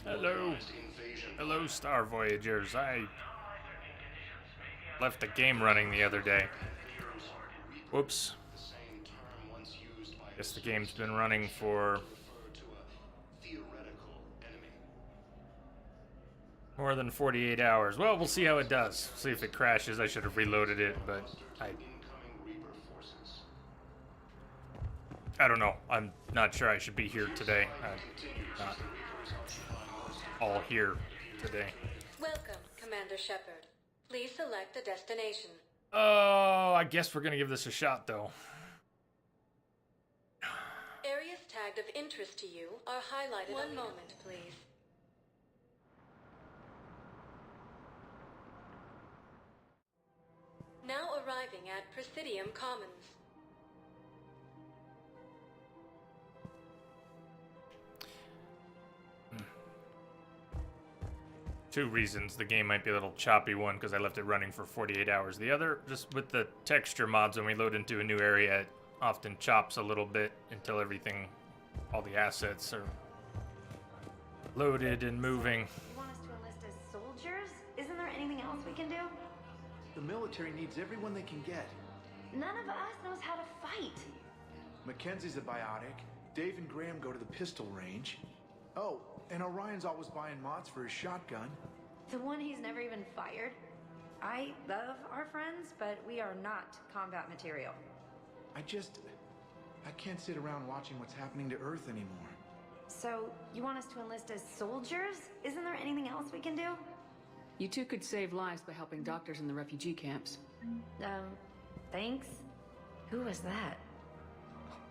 Hello. Hello, Star Voyagers. I left the game running the other day. Whoops. Guess the game's been running for more than 48 hours. Well, we'll see how it does. See if it crashes. I should have reloaded it, but I don't know. I'm not sure I should be here today. I'm not all here today. Welcome, Commander Shepard. Please select a destination. Oh, I guess we're gonna give this a shot, though. Areas tagged of interest to you are highlighted. One moment, please. Now arriving at Presidium Commons. Two reasons the game might be a little choppy. One, because I left it running for 48 hours. The other, just with the texture mods, when we load into a new area, it often chops a little bit until everything, all the assets are loaded and moving. You want us to enlist as soldiers? Isn't there anything else we can do? The military needs everyone they can get. None of us knows how to fight. Mackenzie's a biotic. Dave and Graham go to the pistol range. Oh, and Orion's always buying mods for his shotgun. The one he's never even fired. I love our friends, but we are not combat material. I can't sit around watching what's happening to Earth anymore. So, you want us to enlist as soldiers? Isn't there anything else we can do? You two could save lives by helping doctors in the refugee camps. Thanks. Who was that?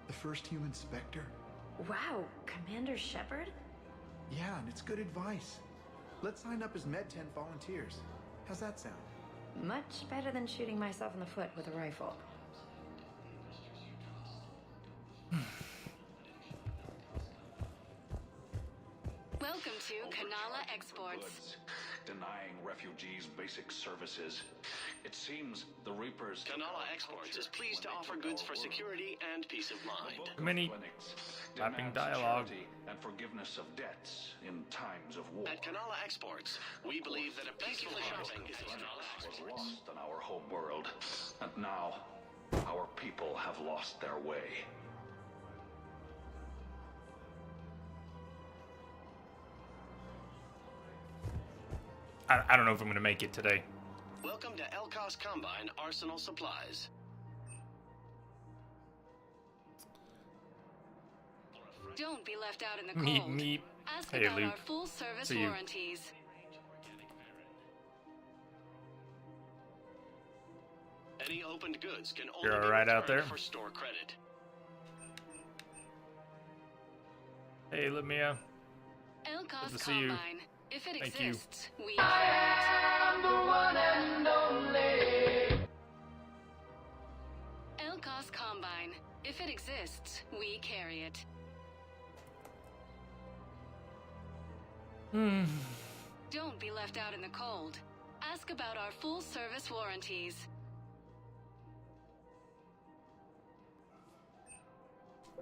The first human Spectre? Wow, Commander Shepard? Yeah, and it's good advice. Let's sign up as Med-10 volunteers. How's that sound? Much better than shooting myself in the foot with a rifle. Welcome to Kanala Exports. Denying refugees basic services. It seems the Reapers... Kanala Exports is pleased to offer goods for security and peace of mind. Many mapping dialogue and forgiveness of debts in times of war. At Kanala Exports, we believe that a peaceful shopping is was lost in our home world, and now our people have lost their way. I don't know if I'm going to make it today. Welcome to Elkos Combine Arsenal Supplies. Don't be left out in the cold. Meep. Ask Hey, about Luke. our full service See you. warranties. Any opened goods can only You're be all right out returned there? for store credit. Hey, let me, Good Elkos to see you. Combine. If it Thank you. exists, we Elkos Combine. If it exists, we carry it. Don't be left out in the cold. Ask about our full service warranties.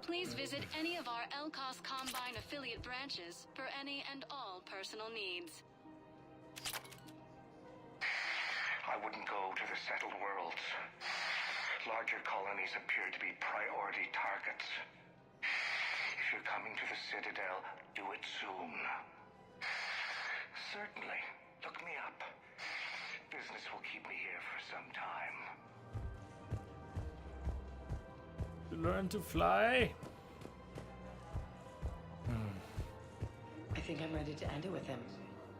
Please visit any of our Elkos Combine affiliate branches for any and all personal needs. I wouldn't go to the settled worlds. Larger colonies appear to be priority targets. If you're coming to the Citadel, do it soon. Certainly. Look me up. Business will keep me here for some time. learn to fly. I think I'm ready to end it with him.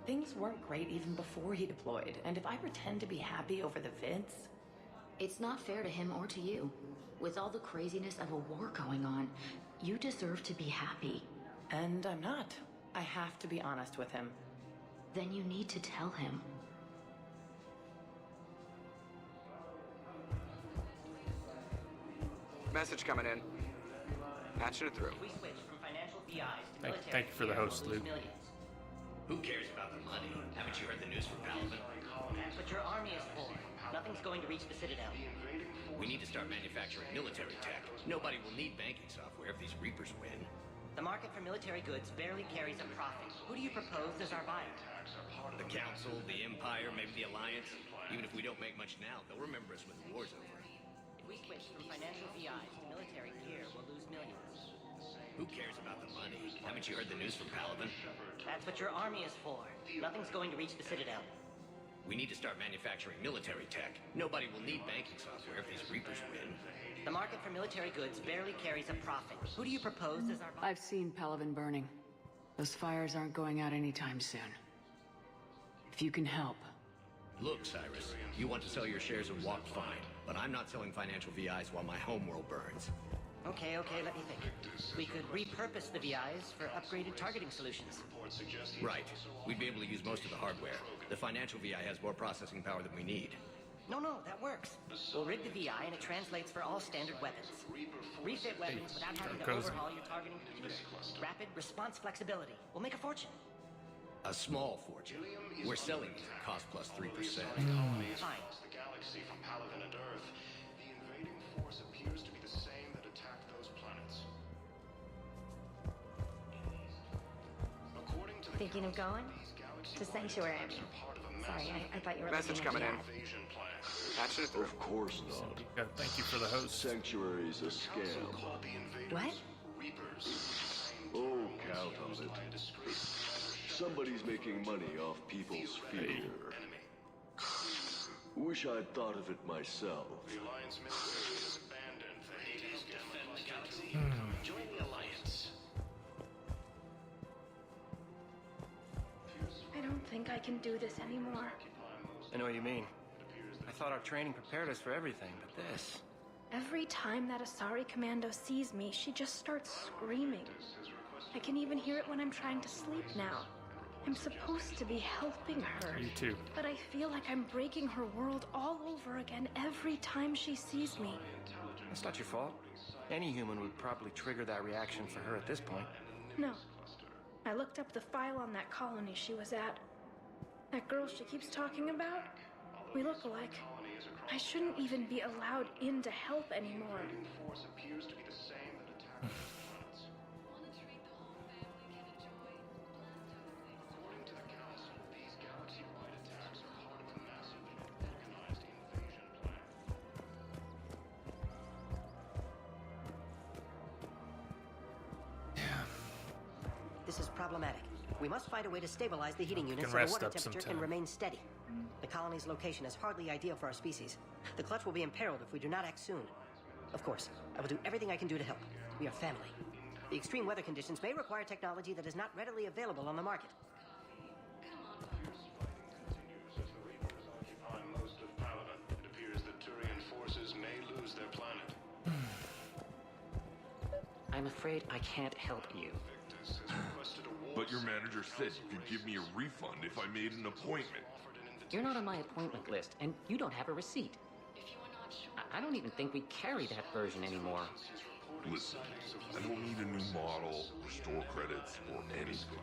Things weren't great even before he deployed, and if I pretend to be happy over the vids... It's not fair to him or to you. With all the craziness of a war going on, you deserve to be happy. And I'm not. I have to be honest with him. Then you need to tell him. Message coming in. Patching it through. We switch from financial BIs to military. Thank you for the host, Luke. Who cares about the money? Haven't you heard the news from Paladin? But your army is full. Nothing's going to reach the Citadel. We need to start manufacturing military tech. Nobody will need banking software if these Reapers win. The market for military goods barely carries a profit. Who do you propose as our buyer? The Council, the Empire, maybe the Alliance. Even if we don't make much now, they'll remember us when the war's over. If we switch from financial VIs to military gear, we'll lose millions. Who cares about the money? Haven't you heard the news from Paladin? That's what your army is for. Nothing's going to reach the Citadel. We need to start manufacturing military tech. Nobody will need banking software if these Reapers win. The market for military goods barely carries a profit. Who do you propose as our buyer? I've seen Palaven burning. Those fires aren't going out anytime soon. If you can help. Look, Cyrus, you want to sell your shares of Walk, fine. But I'm not selling financial VIs while my homeworld burns. Okay, let me think. We could repurpose the VIs for upgraded targeting solutions. Right. We'd be able to use most of the hardware. The financial VI has more processing power than we need. No, that works. We'll rig the VI and it translates for all standard weapons. Refit weapons without having to overhaul your targeting computer. Rapid response flexibility. We'll make a fortune. A small fortune. We're selling these at cost plus 3%. Fine. The galaxy from Palaven and Earth. The invading force appears to be the same that attacked those planets. According to the Thinking of going? To Sanctuary, I mean. Sorry, I thought you were Message coming in. Patching it through. Of course not. Thank you for the host. Sanctuary's a scam. What? Oh, count on it. Somebody's making money off people's fear. Wish I'd thought of it myself. The Alliance military has abandoned the Hades defend the galaxy. Join the Alliance. I don't think I can do this anymore. I know what you mean. I thought our training prepared us for everything, but this... Every time that Asari commando sees me, she just starts screaming. I can even hear it when I'm trying to sleep now. I'm supposed to be helping her. You too. But I feel like I'm breaking her world all over again every time she sees me. It's not your fault. Any human would probably trigger that reaction for her at this point. No. I looked up the file on that colony she was at. That girl she keeps talking about? We look alike. I shouldn't even be allowed in to help anymore. This is problematic. We must find a way to stabilize the heating units so the rest water up temperature sometime. can remain steady. The colony's location is hardly ideal for our species. The clutch will be imperiled if we do not act soon. Of course, I will do everything I can do to help. We are family. The extreme weather conditions may require technology that is not readily available on the market. Most of Palaven. It appears that Turian forces may lose their planet. I'm afraid I can't help you. But your manager said you could give me a refund if I made an appointment. You're not on my appointment list, and you don't have a receipt. I don't even think we carry that version anymore. Listen, I don't need a new model, or store credits, or anything.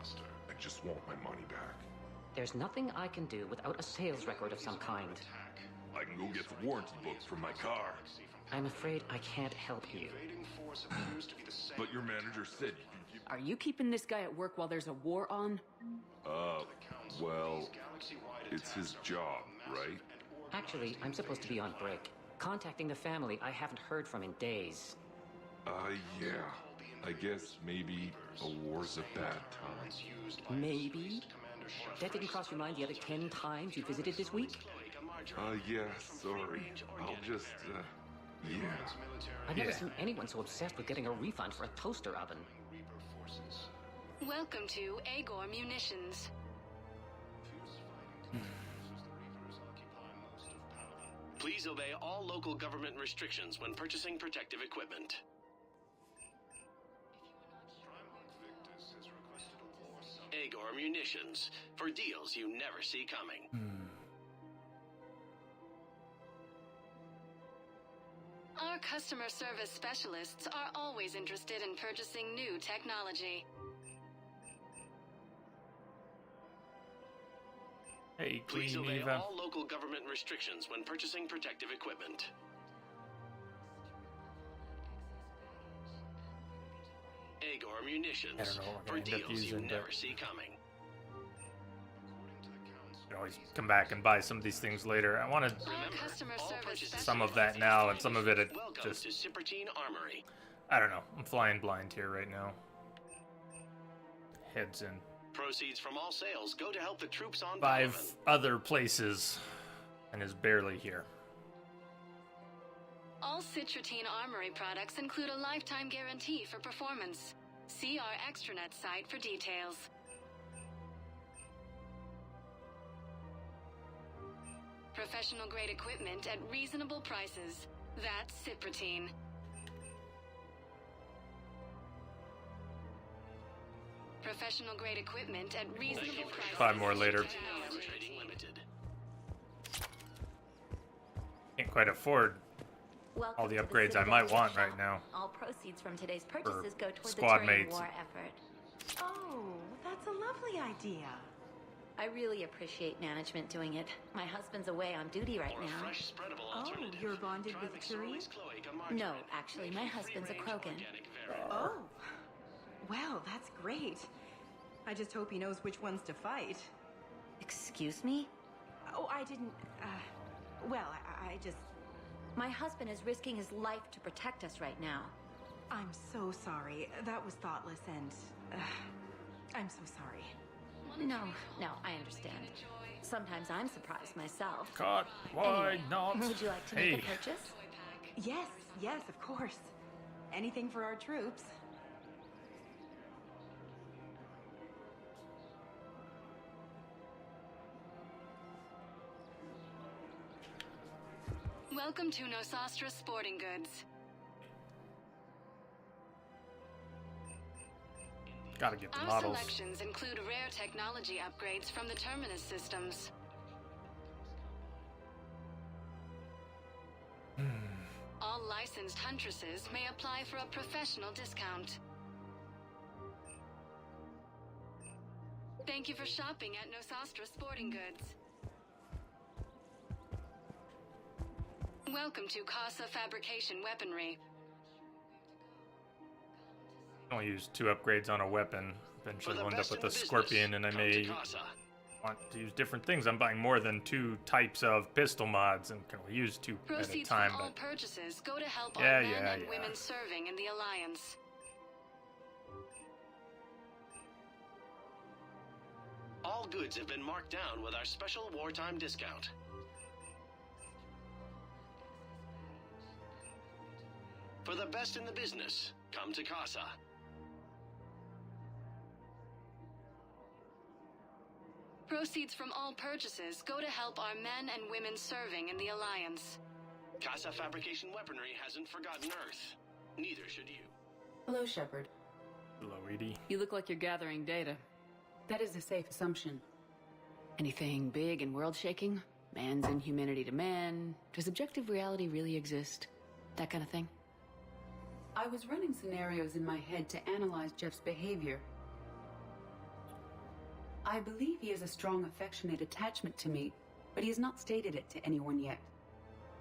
I just want my money back. There's nothing I can do without a sales record of some kind. I can go get the warranty book from my car. I'm afraid I can't help you. But your manager said you could give... Are you keeping this guy at work while there's a war on? Well, it's his job, right? Actually, I'm supposed to be on break. Contacting the family I haven't heard from in days. Yeah. I guess maybe a war's a bad time. Maybe? That didn't cross your mind the other 10 times you visited this week? Yeah, sorry. I'll just, yeah. I've never seen anyone so obsessed with getting a refund for a toaster oven. Welcome to Agor Munitions. Please obey all local government restrictions when purchasing protective equipment. Agor Munitions, for deals you never see coming. Our customer service specialists are always interested in purchasing new technology. Hey, Please Queen obey Eva. all local government restrictions when purchasing protective equipment. Agor munitions I don't know what for we're gonna end up deals you using, never but see coming. you can always come back and buy some of these things later. I wanted Customer service some of that now and some of it Welcome just, to Sippertine Armory. I don't know. I'm flying blind here right now. Heads in Proceeds from all sales go to help the troops on 5 Palaven. other places and is barely here. All Citratine Armory products include a lifetime guarantee for performance. See our extranet site for details. Professional grade equipment at reasonable prices. That's Cipratine. Professional grade equipment at reasonable prices. 5 more later. Trading Limited. Can't quite afford all the upgrades I might want right now. All proceeds from today's purchases go toward the squad Turing mates. War effort. Oh, that's a lovely idea. I really appreciate management doing it. My husband's away on duty right now. Oh, you're bonded with Turing? No, actually, my husband's a Krogan. Oh. Well, that's great. I just hope he knows which ones to fight. Excuse me? Oh, I didn't, well, I just... My husband is risking his life to protect us right now. I'm so sorry. That was thoughtless and... I'm so sorry. No, I understand. Sometimes I'm surprised myself. God, why Anyway, not? Would you like to Hey. make a purchase? Yes, of course. Anything for our troops. Welcome to Nosastra Sporting Goods. Gotta get the Our models. selections include rare technology upgrades from the Terminus systems. All licensed huntresses may apply for a professional discount. Thank you for shopping at Nosastra Sporting Goods. Welcome to Casa Fabrication Weaponry. I'll use 2 upgrades on a weapon. Eventually I'll end up with a scorpion, and I may want to use different things. I'm buying more than 2 types of pistol mods and can only use 2 at a Proceeds time. from all But purchases go to help Yeah, our men yeah, and yeah. women serving in the Alliance. All goods have been marked down with our special wartime discount. For the best in the business, come to Casa. Proceeds from all purchases go to help our men and women serving in the Alliance. Casa Fabrication Weaponry hasn't forgotten Earth. Neither should you. Hello, Shepard. hello, Edie. You look like you're gathering data. That is a safe assumption. Anything big and world-shaking? Man's inhumanity to man? Does objective reality really exist? That kind of thing? I was running scenarios in my head to analyze Jeff's behavior. I believe he has a strong affectionate attachment to me, but he has not stated it to anyone yet.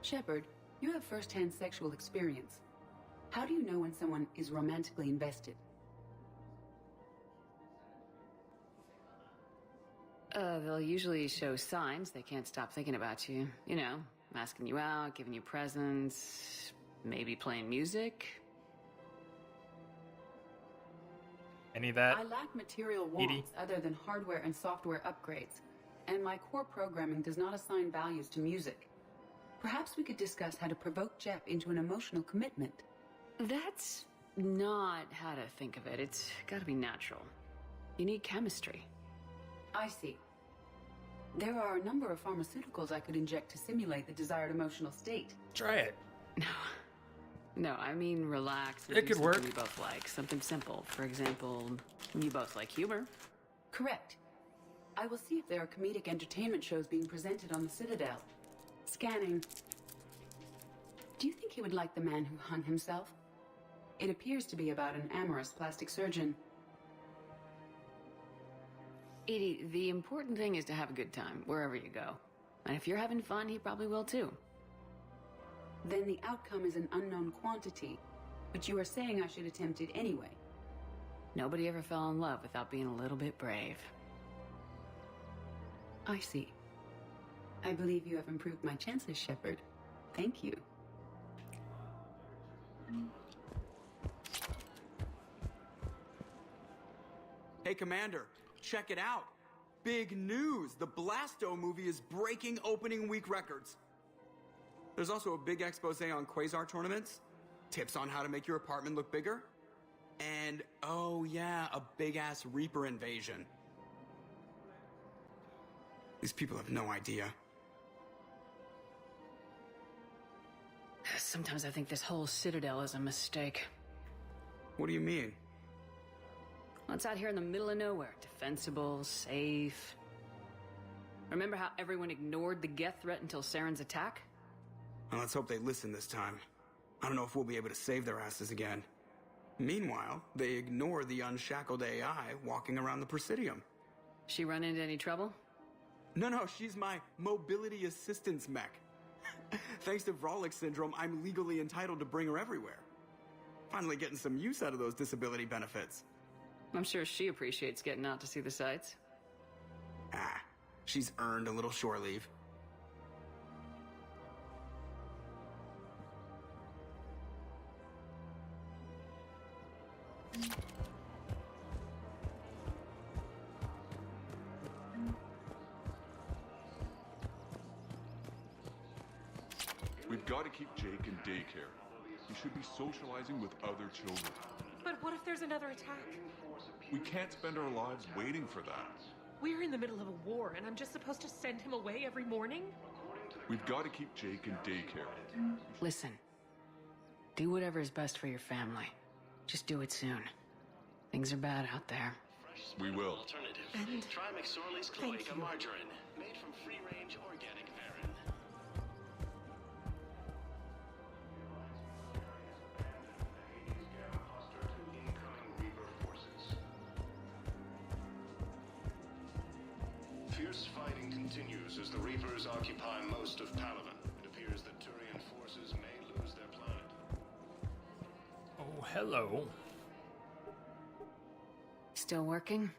Shepard, you have first-hand sexual experience. How do you know when someone is romantically invested? They'll usually show signs they can't stop thinking about you. You know, asking you out, giving you presents, maybe playing music. Any of that? I lack material Edie? wants other than hardware and software upgrades, and my core programming does not assign values to music. Perhaps we could discuss how to provoke Jeff into an emotional commitment. That's not how to think of it. It's gotta be natural. You need chemistry. I see. There are a number of pharmaceuticals I could inject to simulate the desired emotional state. Try it. No, I mean relax. It could work. You both like something simple. For example, you both like humor. Correct. I will see if there are comedic entertainment shows being presented on the Citadel. Scanning. Do you think he would like The Man Who Hung Himself? It appears to be about an amorous plastic surgeon. Edie, the important thing is to have a good time, wherever you go. And if you're having fun, he probably will too. Then the outcome is an unknown quantity, but you are saying I should attempt it anyway. Nobody ever fell in love without being a little bit brave. I see. I believe you have improved my chances, Shepard. Thank you. Hey, Commander, check it out. Big news! The Blasto movie is breaking opening week records. There's also a big expose on Quasar tournaments, tips on how to make your apartment look bigger, and, oh yeah, a big-ass Reaper invasion. These people have no idea. Sometimes I think this whole Citadel is a mistake. What do you mean? Well, it's out here in the middle of nowhere. Defensible, safe. Remember how everyone ignored the Geth threat until Saren's attack? Well, let's hope they listen this time. I don't know if we'll be able to save their asses again. Meanwhile, they ignore the unshackled AI walking around the Presidium. She run into any trouble? No, she's my mobility assistance mech. Thanks to Vrolic syndrome, I'm legally entitled to bring her everywhere. Finally getting some use out of those disability benefits. I'm sure she appreciates getting out to see the sights. Ah, she's earned a little shore leave. We've got to keep Jake in daycare. He should be socializing with other children. But what if there's another attack? We can't spend our lives waiting for that. We're in the middle of a war, and I'm just supposed to send him away every morning? We've got to keep Jake in daycare. Listen. Do whatever is best for your family. Just do it soon. Things are bad out there. We will. Alternative. And try McSorley's Cloaca margarine, made from free-range organic varin. Fierce fighting continues as the Reapers occupy most of Palaven. It appears that Turian forces may lose their planet. Oh, hello. Still working?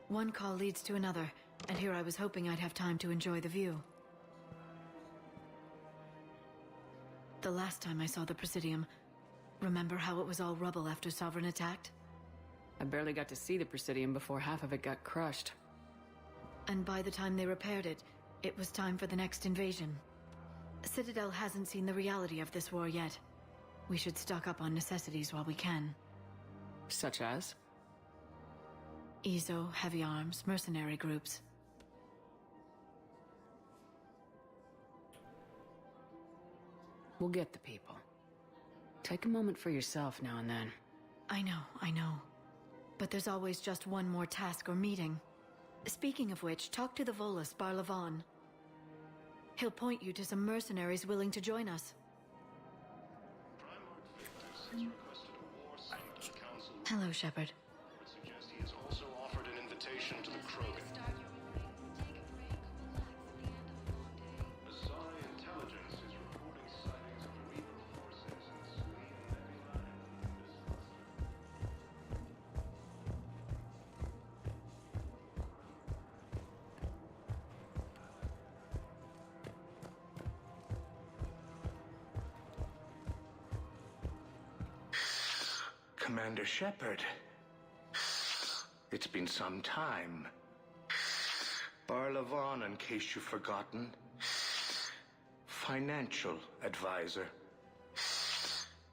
One call leads to another, and here I was hoping I'd have time to enjoy the view. The last time I saw the Presidium, remember how it was all rubble after Sovereign attacked? I barely got to see the Presidium before half of it got crushed. And by the time they repaired it, it was time for the next invasion. Citadel hasn't seen the reality of this war yet. We should stock up on necessities while we can. Such as? Ezo, heavy arms, mercenary groups. We'll get the people. Take a moment for yourself now and then. I know. But there's always just one more task or meeting. Speaking of which, talk to the Volus, Barlavon. He'll point you to some mercenaries willing to join us. Hello, Shepard. It suggests he has also offered an invitation to the Krogan. Azari intelligence is reporting sightings of Reaper forces in Sweden. Commander Shepard. It's been some time. Barlavon, in case you've forgotten. Financial advisor.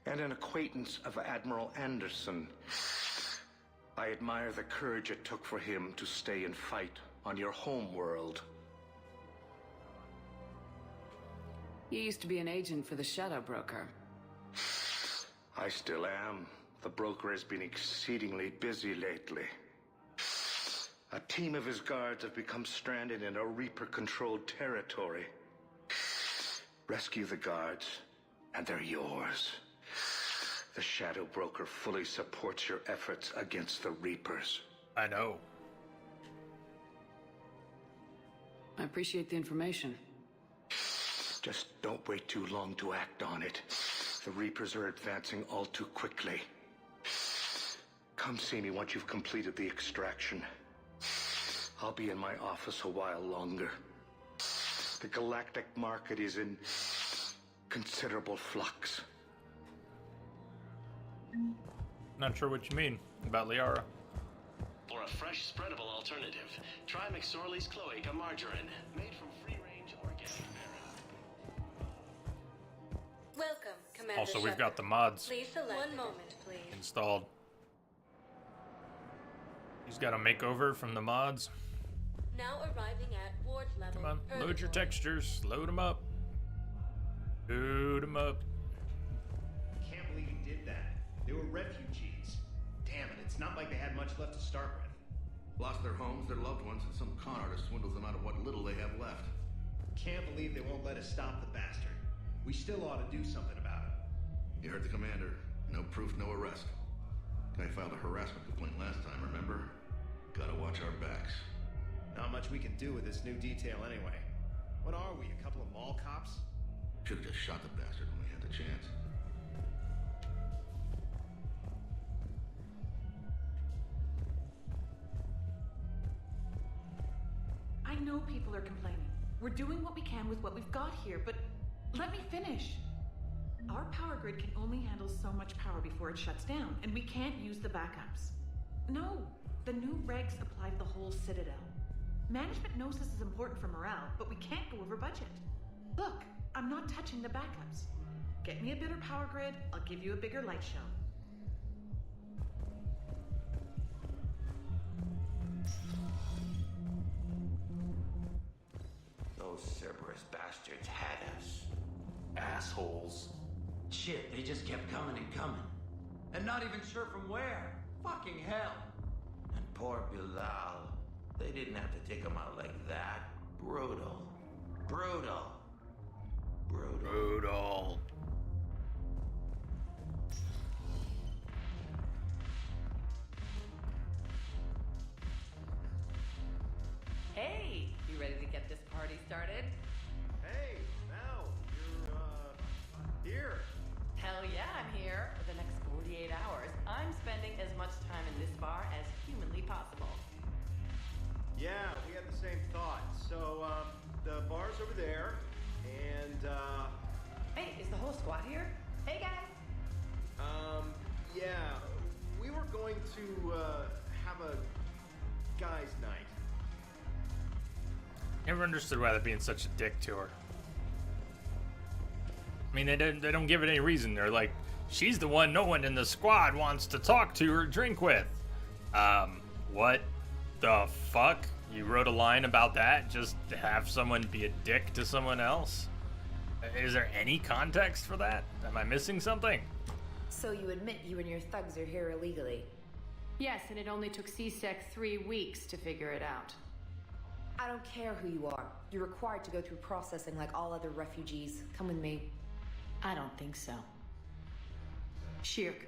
And an acquaintance of Admiral Anderson. I admire the courage it took for him to stay and fight on your home world. You used to be an agent for the Shadow Broker. I still am. The broker has been exceedingly busy lately. A team of his guards have become stranded in a Reaper-controlled territory. Rescue the guards, and they're yours. The Shadow Broker fully supports your efforts against the Reapers. I know. I appreciate the information. Just don't wait too long to act on it. The Reapers are advancing all too quickly. Come see me once you've completed the extraction. I'll be in my office a while longer. The galactic market is in considerable flux. Not sure what you mean about Liara. For a fresh, spreadable alternative, try McSorley's Cloaca Margarine, made from free-range organic dairy. Welcome, Commander Also, we've Shepard. got the mods Please select one moment, please. installed. He's got a makeover from the mods. Now arriving at ward level. Come on, load your textures. Load them up. Load them up. Can't believe he did that. They were refugees. Damn it, it's not like they had much left to start with. Lost their homes, their loved ones, and some con artist swindles them out of what little they have left. Can't believe they won't let us stop the bastard. We still ought to do something about it. You heard the commander. No proof, no arrest. Guy filed a harassment complaint last time, remember? Gotta watch our backs. Not much we can do with this new detail anyway. What are we, a couple of mall cops? Should've just shot the bastard when we had the chance. I know people are complaining. We're doing what we can with what we've got here, but let me finish. Our power grid can only handle so much power before it shuts down, and we can't use the backups. No, the new regs apply to the whole Citadel. Management knows this is important for morale, but we can't go over budget. Look, I'm not touching the backups. Get me a better power grid, I'll give you a bigger light show. Those Cerberus bastards had us. Assholes. Shit, they just kept coming and coming. And not even sure from where. Fucking hell. And poor Bilal. They didn't have to take him out like that. Brutal. Brutal. Brutal. Brutal. Hey, you ready to get this party started? Hey, Val, you're, here. Hell yeah, I'm here. For the next 48 hours, I'm spending as much time in this bar as humanly possible. Yeah, we had the same thought. So, the bar's over there, and, Hey, is the whole squad here? Hey, guys! yeah, we were going to, have a guys' night. Never understood why they're being such a dick to her. I mean, they don't give it any reason. They're like, she's the one no one in the squad wants to talk to or drink with. What the fuck? You wrote a line about that just to have someone be a dick to someone else? Is there any context for that? Am I missing something? So you admit you and your thugs are here illegally? Yes, and it only took CSEC 3 weeks to figure it out. I don't care who you are. You're required to go through processing like all other refugees. Come with me. I don't think so. Shirk,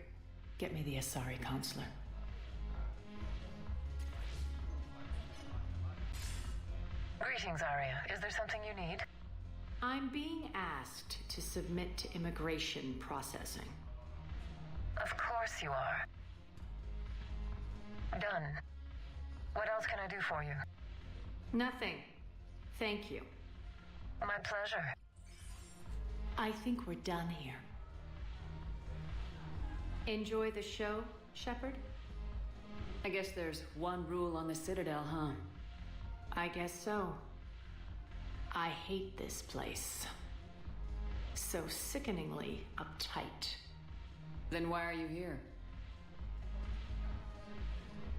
get me the Asari consular. Greetings, Arya. Is there something you need? I'm being asked to submit to immigration processing. Of course you are. Done. What else can I do for you? Nothing. Thank you. My pleasure. I think we're done here. Enjoy the show, Shepard? I guess there's one rule on the Citadel, huh? I guess so. I hate this place. So sickeningly uptight. Then why are you here?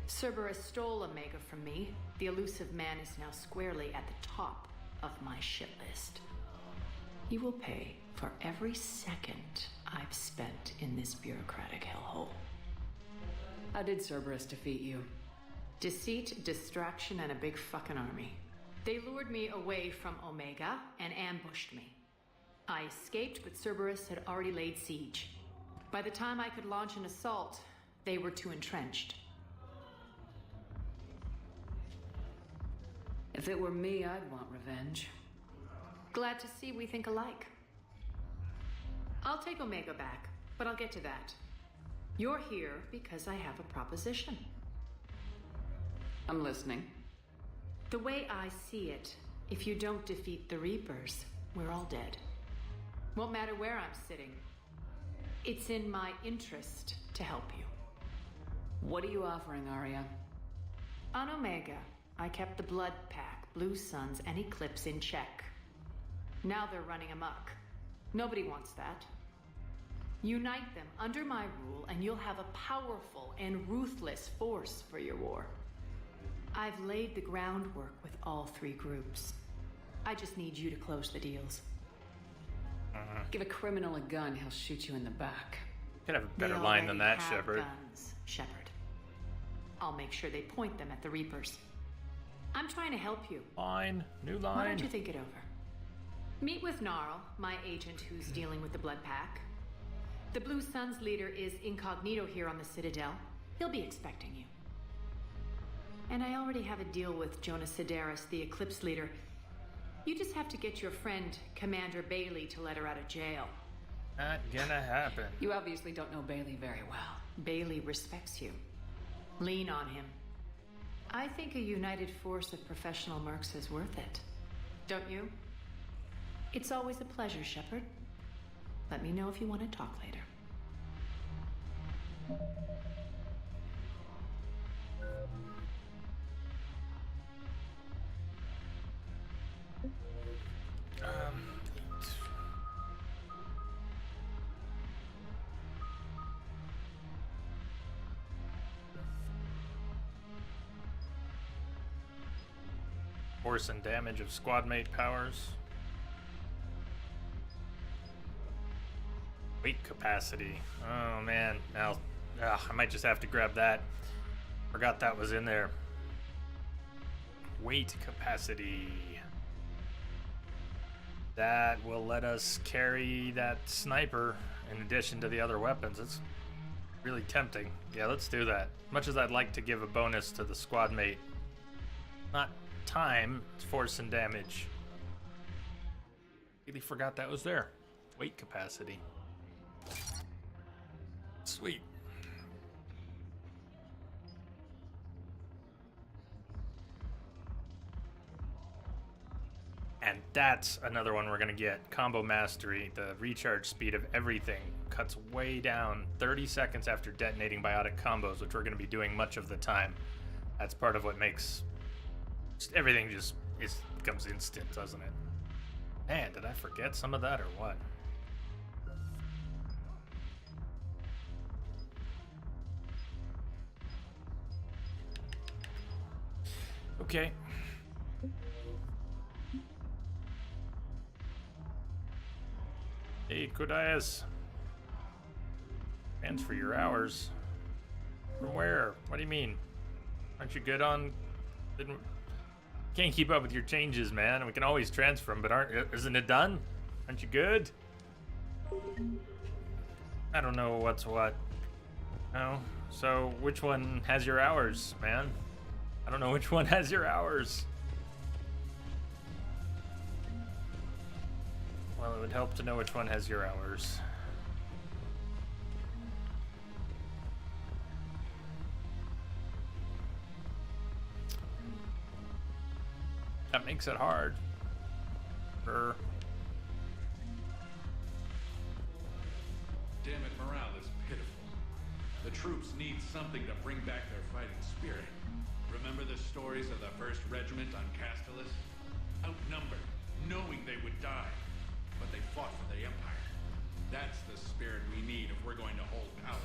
Cerberus stole Omega from me. The elusive man is now squarely at the top of my shit list. He will pay for every second I've spent in this bureaucratic hellhole. How did Cerberus defeat you? Deceit, distraction, and a big fucking army. They lured me away from Omega and ambushed me. I escaped, but Cerberus had already laid siege. By the time I could launch an assault, they were too entrenched. If it were me, I'd want revenge. Glad to see we think alike. I'll take Omega back, but I'll get to that. You're here because I have a proposition. I'm listening. The way I see it, if you don't defeat the Reapers, we're all dead. Won't matter where I'm sitting. It's in my interest to help you. What are you offering, Arya? On Omega, I kept the Blood Pack, Blue Suns, and Eclipse in check. Now they're running amok. Nobody wants that. Unite them under my rule, and you'll have a powerful and ruthless force for your war. I've laid the groundwork with all three groups. I just need you to close the deals. Give a criminal a gun, he'll shoot you in the back. Could have a better They line than already that, have Shepard. Guns, Shepard. I'll make sure they point them at the Reapers. I'm trying to help you. Line. New line. Why don't you think it over? Meet with Gnarl, my agent who's dealing with the Blood Pack. The Blue Suns leader is incognito here on the Citadel. He'll be expecting you. And I already have a deal with Jonas Sidaris, the Eclipse leader. You just have to get your friend, Commander Bailey, to let her out of jail. Not gonna happen. You obviously don't know Bailey very well. Bailey respects you. Lean on him. I think a united force of professional mercs is worth it. Don't you? It's always a pleasure, Shepard. Let me know if you want to talk later. Force and damage of squad mate powers. Weight capacity. Oh man, now I might just have to grab that. Forgot that was in there. Weight capacity. That will let us carry that sniper in addition to the other weapons. It's really tempting. Yeah, let's do that. Much as I'd like to give a bonus to the squad mate. Not time, it's force and damage. Really forgot that was there. Weight capacity. Sweet. And that's another one we're gonna get. Combo mastery. The recharge speed of everything cuts way down 30 seconds after detonating biotic combos, which we're gonna be doing much of the time. That's part of what makes everything just becomes instant, doesn't it? Man, did I forget some of that or what? Okay. Hey, Kudaias. Thanks for your hours. From where? What do you mean? Aren't you good on... Can't keep up with your changes, man. We can always transfer them, but isn't it done? Aren't you good? I don't know what's what. No. So which one has your hours, man? I don't know which one has your hours. Well, it would help to know which one has your hours. That makes it hard. Damn it, morale is pitiful. The troops need something to bring back their fighting spirit. Remember the stories of the 1st Regiment on Castellus? Outnumbered, knowing they would die. But they fought for the Empire. That's the spirit we need if we're going to hold Paladin.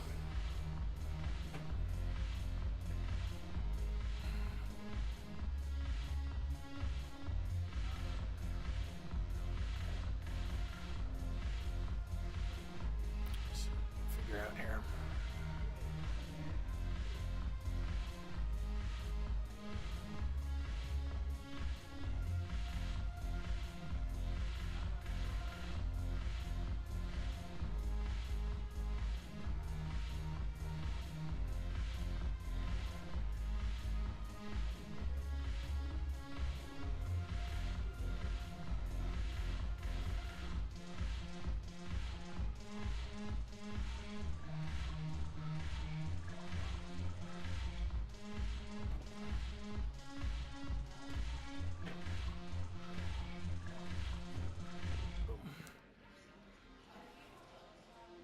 Figure out here.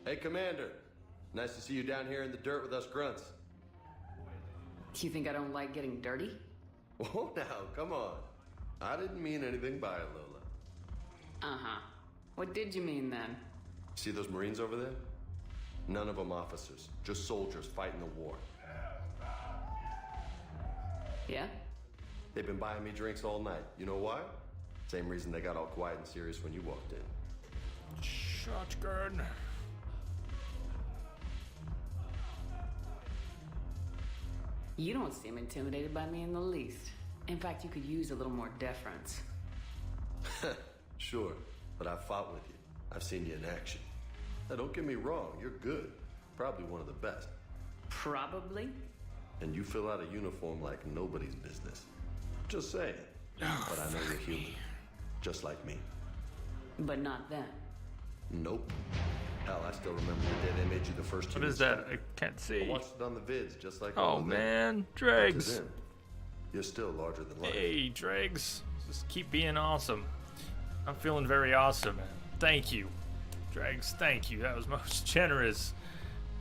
Hey, Commander. Nice to see you down here in the dirt with us grunts. You think I don't like getting dirty? Oh, now, come on. I didn't mean anything by it, Lola. Uh-huh. What did you mean then? See those Marines over there? None of them officers, just soldiers fighting the war. Yeah? They've been buying me drinks all night. You know why? Same reason they got all quiet and serious when you walked in. Shotgun. You don't seem intimidated by me in the least. In fact, you could use a little more deference. Sure, but I've fought with you. I've seen you in action. Now, don't get me wrong, you're good. Probably one of the best. Probably? And you fill out a uniform like nobody's business. Just saying. But I know you're human. Just like me. But not then. Nope. Hell, I still remember the day they made you the first What is that? I can't see. I watched it on the vids, just like Oh man, Dregs. You're still larger than life. Hey, Dregs. Just keep being awesome. I'm feeling very awesome, man. Thank you. Dregs, thank you. That was most generous.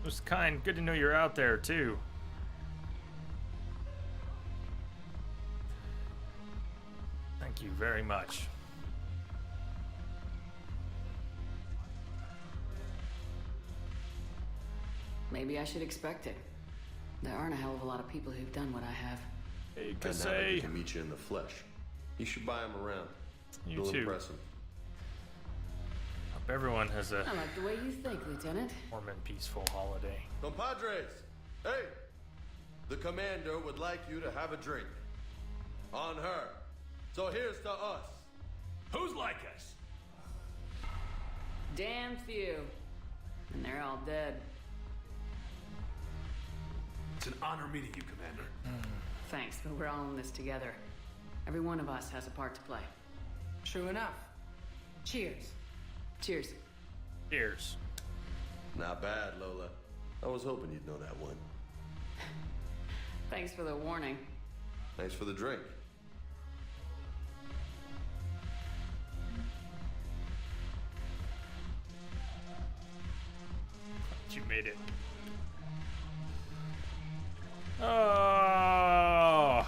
Most kind. Good to know you're out there, too. Thank you very much. Maybe I should expect it. There aren't a hell of a lot of people who've done what I have. Hey, And now that he can meet you in the flesh, you should buy him around. You You'll too. impress him. Hope everyone has a I like the way you think, Lieutenant. warm and peaceful holiday. Compadres, hey! The commander would like you to have a drink. On her. So here's to us. Who's like us? Damn few. And they're all dead. It's an honor meeting you, Commander. Thanks, but we're all in this together. Every one of us has a part to play. True enough. Cheers. Cheers. Cheers. Not bad, Lola. I was hoping you'd know that one. Thanks for the warning. Thanks for the drink. You made it. Oh.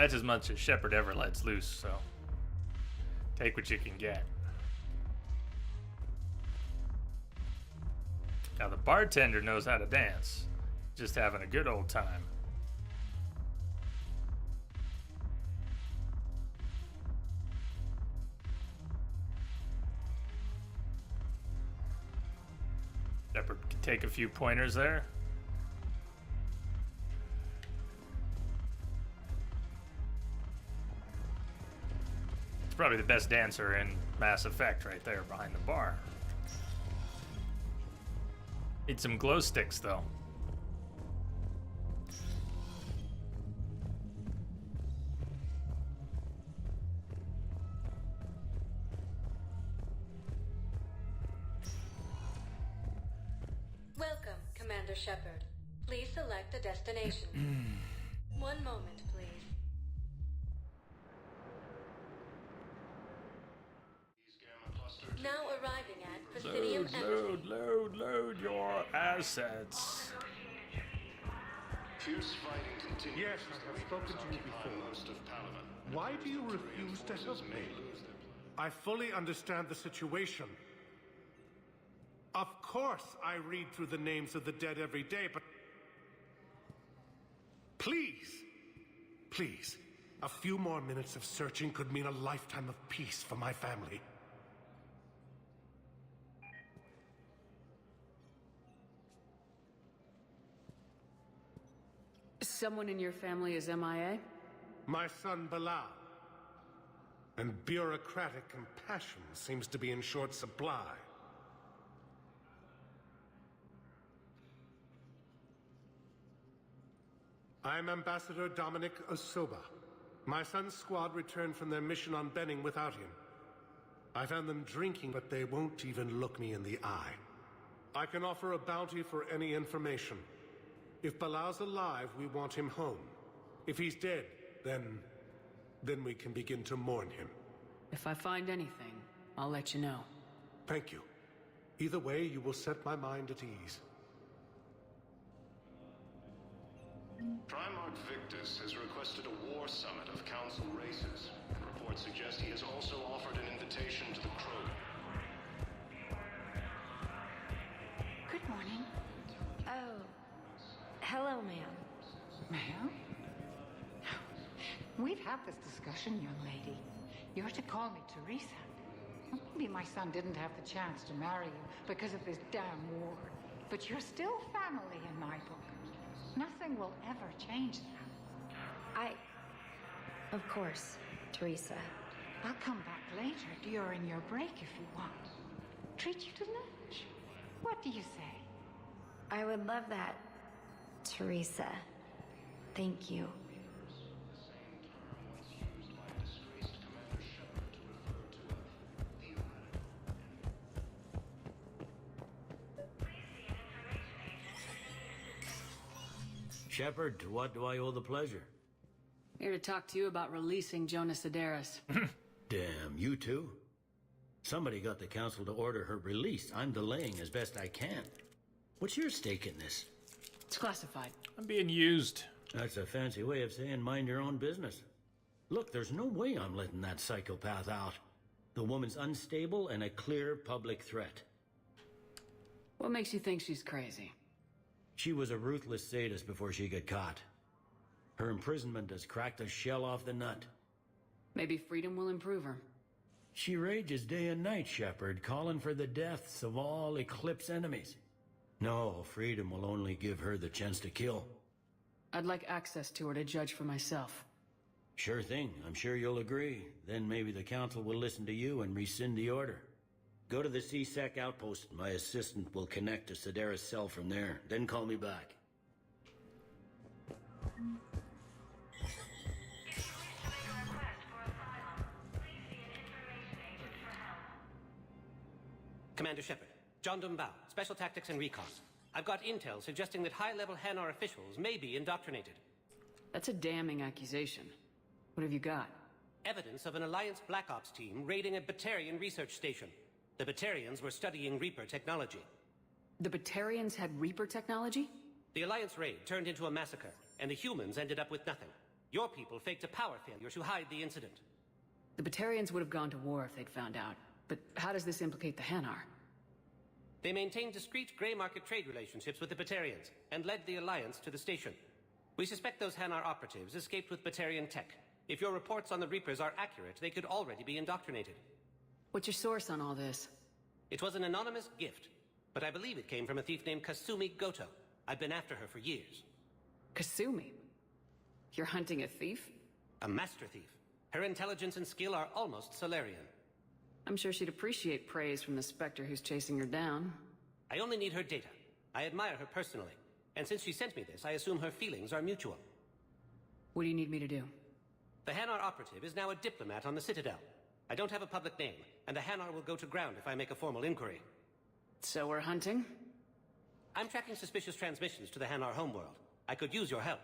That's as much as Shepard ever lets loose, so take what you can get. Now the bartender knows how to dance, just having a good old time. Shepard can take a few pointers there. Probably the best dancer in Mass Effect right there behind the bar. Need some glow sticks though. Welcome, Commander Shepard. Please select a destination. One moment, please. Now arriving at Presidium Load your assets. Fierce fighting continues. Yes, I have spoken to you before. Most of Palaven. Why do you refuse to help me? I fully understand the situation. Of course, I read through the names of the dead every day, but please, a few more minutes of searching could mean a lifetime of peace for my family. Someone in your family is MIA? My son, Bilal. And bureaucratic compassion seems to be in short supply. I'm Ambassador Dominic Osoba. My son's squad returned from their mission on Benning without him. I found them drinking, but they won't even look me in the eye. I can offer a bounty for any information. If Balau's alive, we want him home. If he's dead, then we can begin to mourn him. If I find anything, I'll let you know. Thank you. Either way, you will set my mind at ease. Primarch Victus has requested a war summit of Council races. Reports suggest he has also offered an invitation to the Krogan. Good morning. Oh. Hello, ma'am. Ma'am? We've had this discussion, young lady. You're to call me Teresa. Maybe my son didn't have the chance to marry you because of this damn war. But you're still family in my book. Nothing will ever change that. Of course, Teresa. I'll come back later during your break if you want. Treat you to lunch. What do you say? I would love that, Teresa. Thank you. Shepard, to what do I owe the pleasure? Here to talk to you about releasing Jonas Sederis. Damn, you too? Somebody got the council to order her release. I'm delaying as best I can. What's your stake in this? It's classified. I'm being used. That's a fancy way of saying mind your own business. Look, there's no way I'm letting that psychopath out. The woman's unstable and a clear public threat. What makes you think she's crazy? She was a ruthless sadist before she got caught. Her imprisonment has cracked the shell off the nut. Maybe freedom will improve her. She rages day and night, Shepard, calling for the deaths of all Eclipse enemies. No, freedom will only give her the chance to kill. I'd like access to her to judge for myself. Sure thing. I'm sure you'll agree. Then maybe the council will listen to you and rescind the order. Go to the C-Sec outpost. My assistant will connect to Sederis' cell from there. Then call me back. Commander Shepard, John Dumbao, Special Tactics and Recon. I've got intel suggesting that high-level Hanar officials may be indoctrinated. That's a damning accusation. What have you got? Evidence of an Alliance Black Ops team raiding a Batarian research station. The Batarians were studying Reaper technology. The Batarians had Reaper technology? The Alliance raid turned into a massacre, and the humans ended up with nothing. Your people faked a power failure to hide the incident. The Batarians would have gone to war if they'd found out. But how does this implicate the Hanar? They maintained discreet gray market trade relationships with the Batarians, and led the Alliance to the station. We suspect those Hanar operatives escaped with Batarian tech. If your reports on the Reapers are accurate, they could already be indoctrinated. What's your source on all this? It was an anonymous gift, but I believe it came from a thief named Kasumi Goto. I've been after her for years. Kasumi? You're hunting a thief? A master thief. Her intelligence and skill are almost Solarian. I'm sure she'd appreciate praise from the Spectre who's chasing her down. I only need her data. I admire her personally. And since she sent me this, I assume her feelings are mutual. What do you need me to do? The Hanar operative is now a diplomat on the Citadel. I don't have a public name, and the Hanar will go to ground if I make a formal inquiry. So we're hunting? I'm tracking suspicious transmissions to the Hanar homeworld. I could use your help.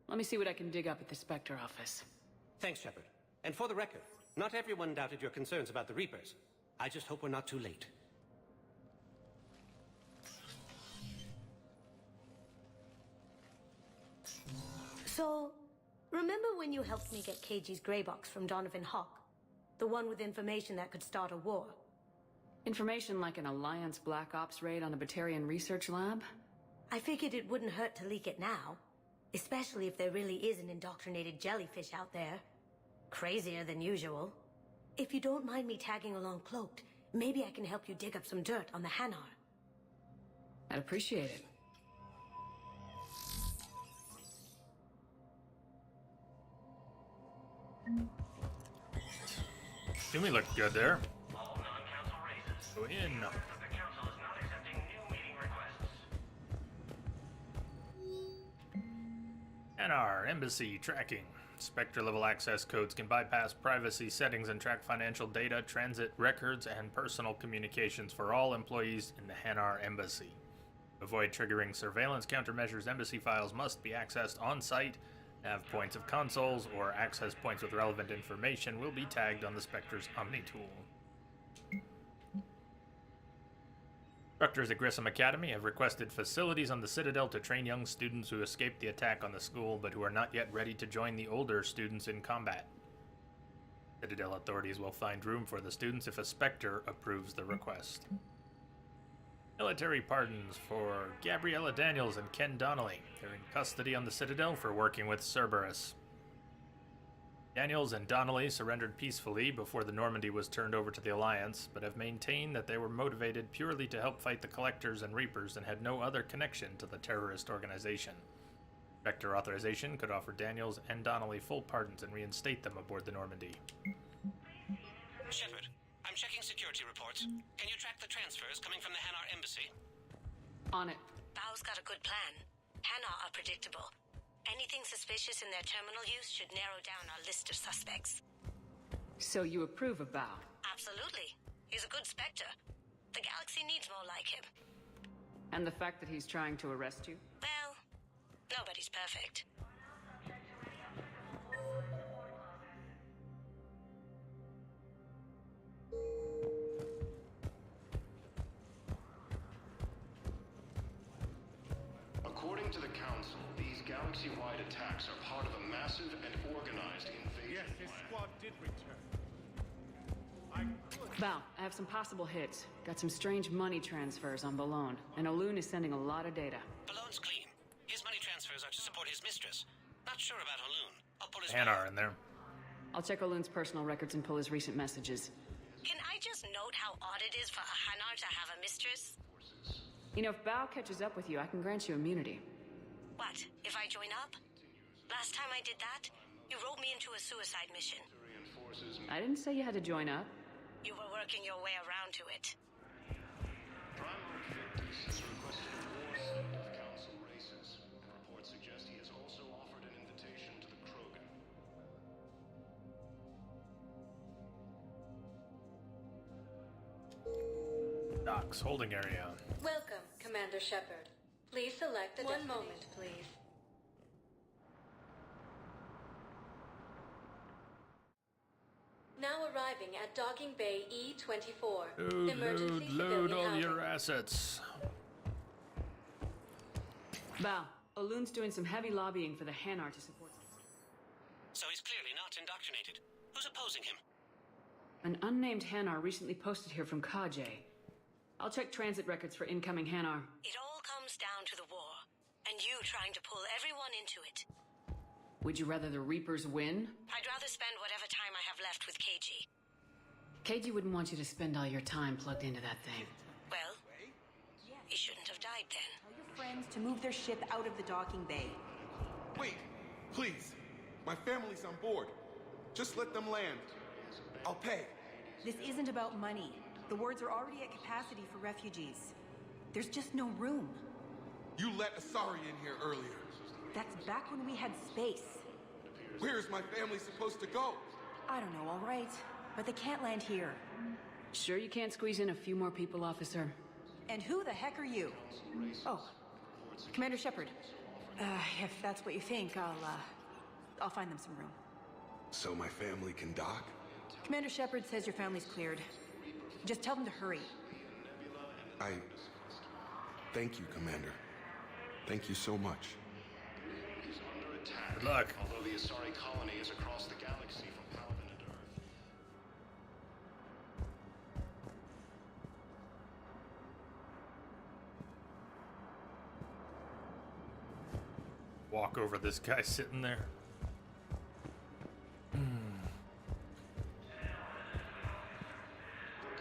Let me see what I can dig up at the Spectre office. Thanks, Shepard. And for the record, not everyone doubted your concerns about the Reapers. I just hope we're not too late. So, remember when you helped me get KG's grey box from Donovan Hawk? The one with information that could start a war? Information like an Alliance Black Ops raid on a Batarian research lab? I figured it wouldn't hurt to leak it now. Especially if there really is an indoctrinated jellyfish out there. Crazier than usual. If you don't mind me tagging along cloaked, maybe I can help you dig up some dirt on the Hanar. I'd appreciate it. Jimmy looked good there. Go in. NR Embassy tracking. Spectre level access codes can bypass privacy settings and track financial data, transit records, and personal communications for all employees in the Hanar Embassy. To avoid triggering surveillance countermeasures, embassy files must be accessed on-site. Nav points of consoles or access points with relevant information will be tagged on the Spectre's Omni tool. Instructors at Grissom Academy have requested facilities on the Citadel to train young students who escaped the attack on the school but who are not yet ready to join the older students in combat. Citadel authorities will find room for the students if a Spectre approves the request. Military pardons for Gabriella Daniels and Ken Donnelly. They're in custody on the Citadel for working with Cerberus. Daniels and Donnelly surrendered peacefully before the Normandy was turned over to the Alliance, but have maintained that they were motivated purely to help fight the Collectors and Reapers and had no other connection to the terrorist organization. Spectre authorization could offer Daniels and Donnelly full pardons and reinstate them aboard the Normandy. Shepard, I'm checking security reports. Can you track the transfers coming from the Hanar Embassy? On it. Bao's got a good plan. Hanar are predictable. Anything suspicious in their terminal use should narrow down our list of suspects. So you approve of Bao? Absolutely. He's a good Spectre. The galaxy needs more like him. And the fact that he's trying to arrest you? Well, nobody's perfect. According to the Council, these galaxy-wide attacks are part of a massive and organized invasion. Yes, his squad did return. Bao, I have some possible hits. Got some strange money transfers on Balone, and Olun is sending a lot of data. Balone's clean. His money transfers are to support his mistress. Not sure about Olun. I'll pull his... Hanar in there. I'll check Olun's personal records and pull his recent messages. Can I just note how odd it is for a Hanar to have a mistress? You know, if Bao catches up with you, I can grant you immunity. What, if I join up? Last time I did that, you roped me into a suicide mission. I didn't say you had to join up. You were working your way around to it. Primarch Victus has requested a war summit of Council races. Reports suggest he has also offered an invitation to the Krogan. Docks, holding area. Welcome, Commander Shepard. Please select the One moment, please. Now arriving at Docking Bay E-24. Load all your assets. Bao, Olun's doing some heavy lobbying for the Hanar to support... So he's clearly not indoctrinated. Who's opposing him? An unnamed Hanar recently posted here from Kaje. I'll check transit records for incoming Hanar. It all comes down to the war, and you trying to pull everyone into it. Would you rather the Reapers win? I'd rather spend whatever time I have left with KG. KG wouldn't want you to spend all your time plugged into that thing. Well, he shouldn't have died then. Tell your friends to move their ship out of the docking bay. Wait, please. My family's on board. Just let them land. I'll pay. This isn't about money. The wards are already at capacity for refugees. There's just no room. You let Asari in here earlier. That's back when we had space. Where is my family supposed to go? I don't know, all right. But they can't land here. Sure you can't squeeze in a few more people, officer? And who the heck are you? Oh, Commander Shepard. If that's what you think, I'll find them some room. So my family can dock? Commander Shepard says your family's cleared. Just tell them to hurry. Thank you, Commander. Thank you so much. He's under attack. Good luck. Although the Asari colony is across the galaxy from Palvin and Earth. Walk over this guy sitting there. The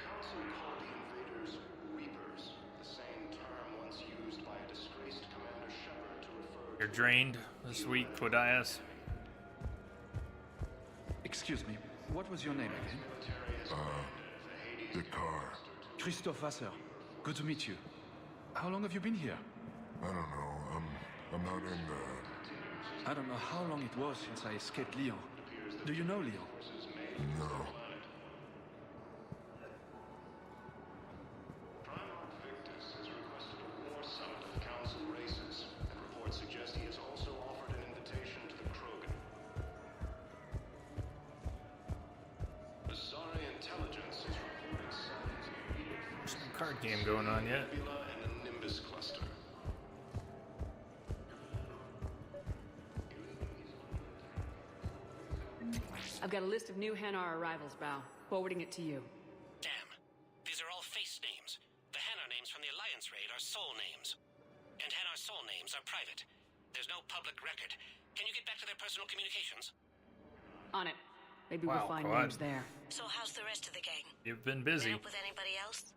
Council called the invaders Reapers, the same term once used by a disgraced Commander Shepard to refer You're drained this week, Quadias. Excuse me, what was your name again? The car. Christoph Wasser. Good to meet you. How long have you been here? I don't know. I'm not in the... I don't know how long it was since I escaped Lyon. Do you know Lyon? No. Card game going on yet? I've got a list of new Hanar arrivals, Bao. Forwarding it to you. Damn. These are all face names. The Hanar names from the Alliance raid are soul names. And Hanar soul names are private. There's no public record. Can you get back to their personal communications? On it. Maybe Wow, we'll find go on. names there. So how's the rest of the gang? You've been busy. Help with anybody else?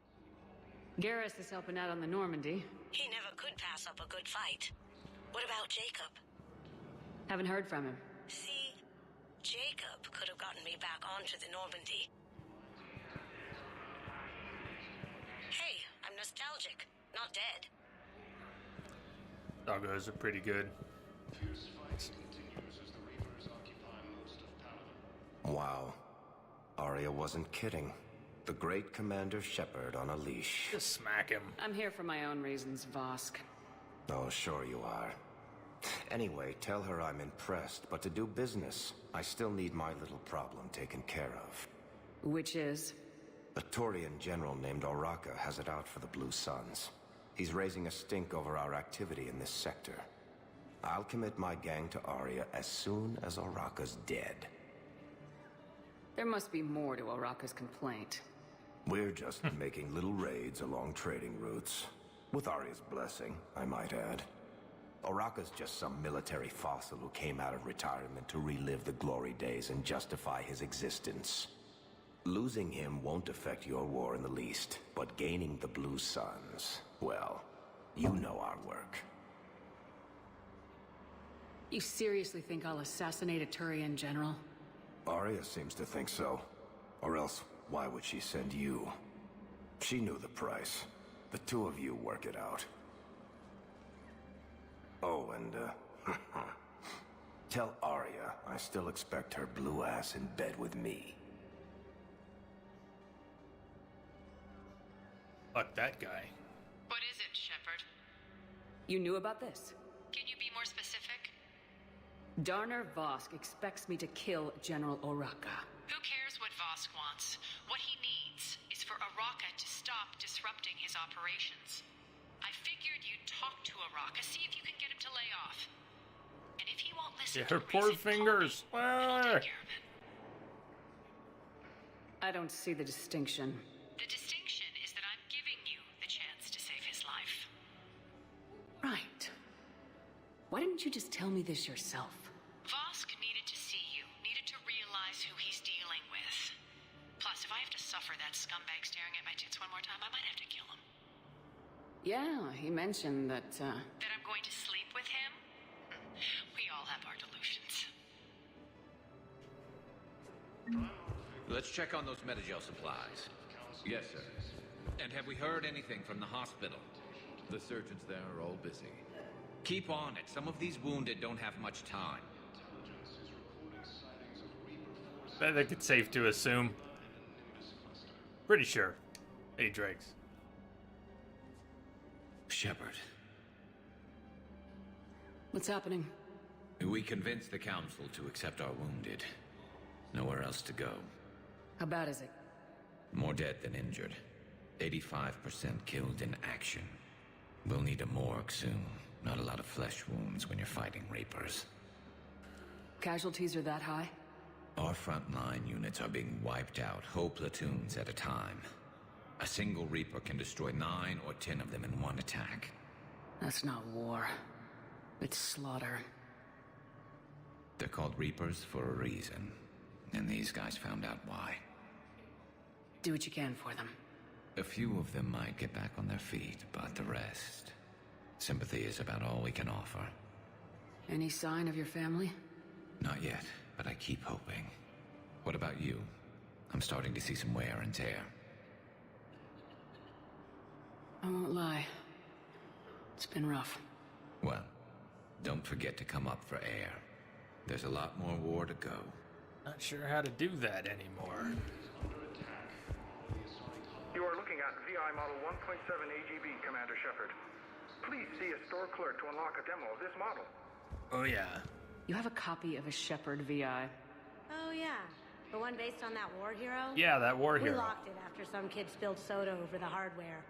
Garrus is helping out on the Normandy. He never could pass up a good fight. What about Jacob? Haven't heard from him. See, Jacob could have gotten me back onto the Normandy. Hey, I'm nostalgic, not dead. Doggos are pretty good. Wow. Arya wasn't kidding. The great Commander Shepard on a leash. Just smack him. I'm here for my own reasons, Vosk. Oh, sure you are. Anyway, tell her I'm impressed, but to do business, I still need my little problem taken care of. Which is? A Turian general named Oraka has it out for the Blue Suns. He's raising a stink over our activity in this sector. I'll commit my gang to Arya as soon as Oraka's dead. There must be more to Oraka's complaint. We're just making little raids along trading routes. With Arya's blessing, I might add. Oraka's just some military fossil who came out of retirement to relive the glory days and justify his existence. Losing him won't affect your war in the least, but gaining the Blue Suns, well, you know our work. You seriously think I'll assassinate a Turian general? Arya seems to think so. Or else, why would she send you? She knew the price. The two of you work it out. Oh, and, tell Arya I still expect her blue ass in bed with me. Fuck that guy. What is it, Shepard? You knew about this? Can you be more specific? Darner Vosk expects me to kill General Oraka. Who cares what Vosk wants? What he needs is for Oraka to stop disrupting his operations. I figured you'd talk to Oraka, see if you can get him to lay off. And if he won't listen Yeah, her to poor reason, fingers. Ah. I don't see the distinction. the distinction is that I'm giving you the chance to save his life. Right. Why didn't you just tell me this yourself? Vosk needed to see you, needed to realize who he's dealing with. Plus, if I have to suffer that scumbag staring at my tits one more time, I might have to kill him. Yeah, he mentioned that, That I'm going to sleep with him? We all have our delusions. Let's check on those Metagel supplies. Yes, sir. And have we heard anything from the hospital? The surgeons there are all busy. Keep on it. Some of these wounded don't have much time. I think it's safe to assume. Pretty sure. Hey, Drakes. Shepard. what's happening? We convinced the Council to accept our wounded. Nowhere else to go. How bad is it? More dead than injured. 85% killed in action. We'll need a morgue soon. Not a lot of flesh wounds when you're fighting Reapers. Casualties are that high? Our frontline units are being wiped out, whole platoons at a time. A single Reaper can destroy 9 or 10 of them in one attack. That's not war. It's slaughter. They're called Reapers for a reason. And these guys found out why. Do what you can for them. A few of them might get back on their feet, but the rest... Sympathy is about all we can offer. Any sign of your family? Not yet, but I keep hoping. What about you? I'm starting to see some wear and tear. I won't lie. It's been rough. Well, don't forget to come up for air. There's a lot more war to go. Not sure how to do that anymore. You are looking at VI Model 1.7 AGB, Commander Shepard. Please see a store clerk to unlock a demo of this model. Oh yeah. You have a copy of a Shepard VI? Oh, yeah. The one based on that war hero? Yeah, that war We hero. locked it after some kid spilled soda over the hardware.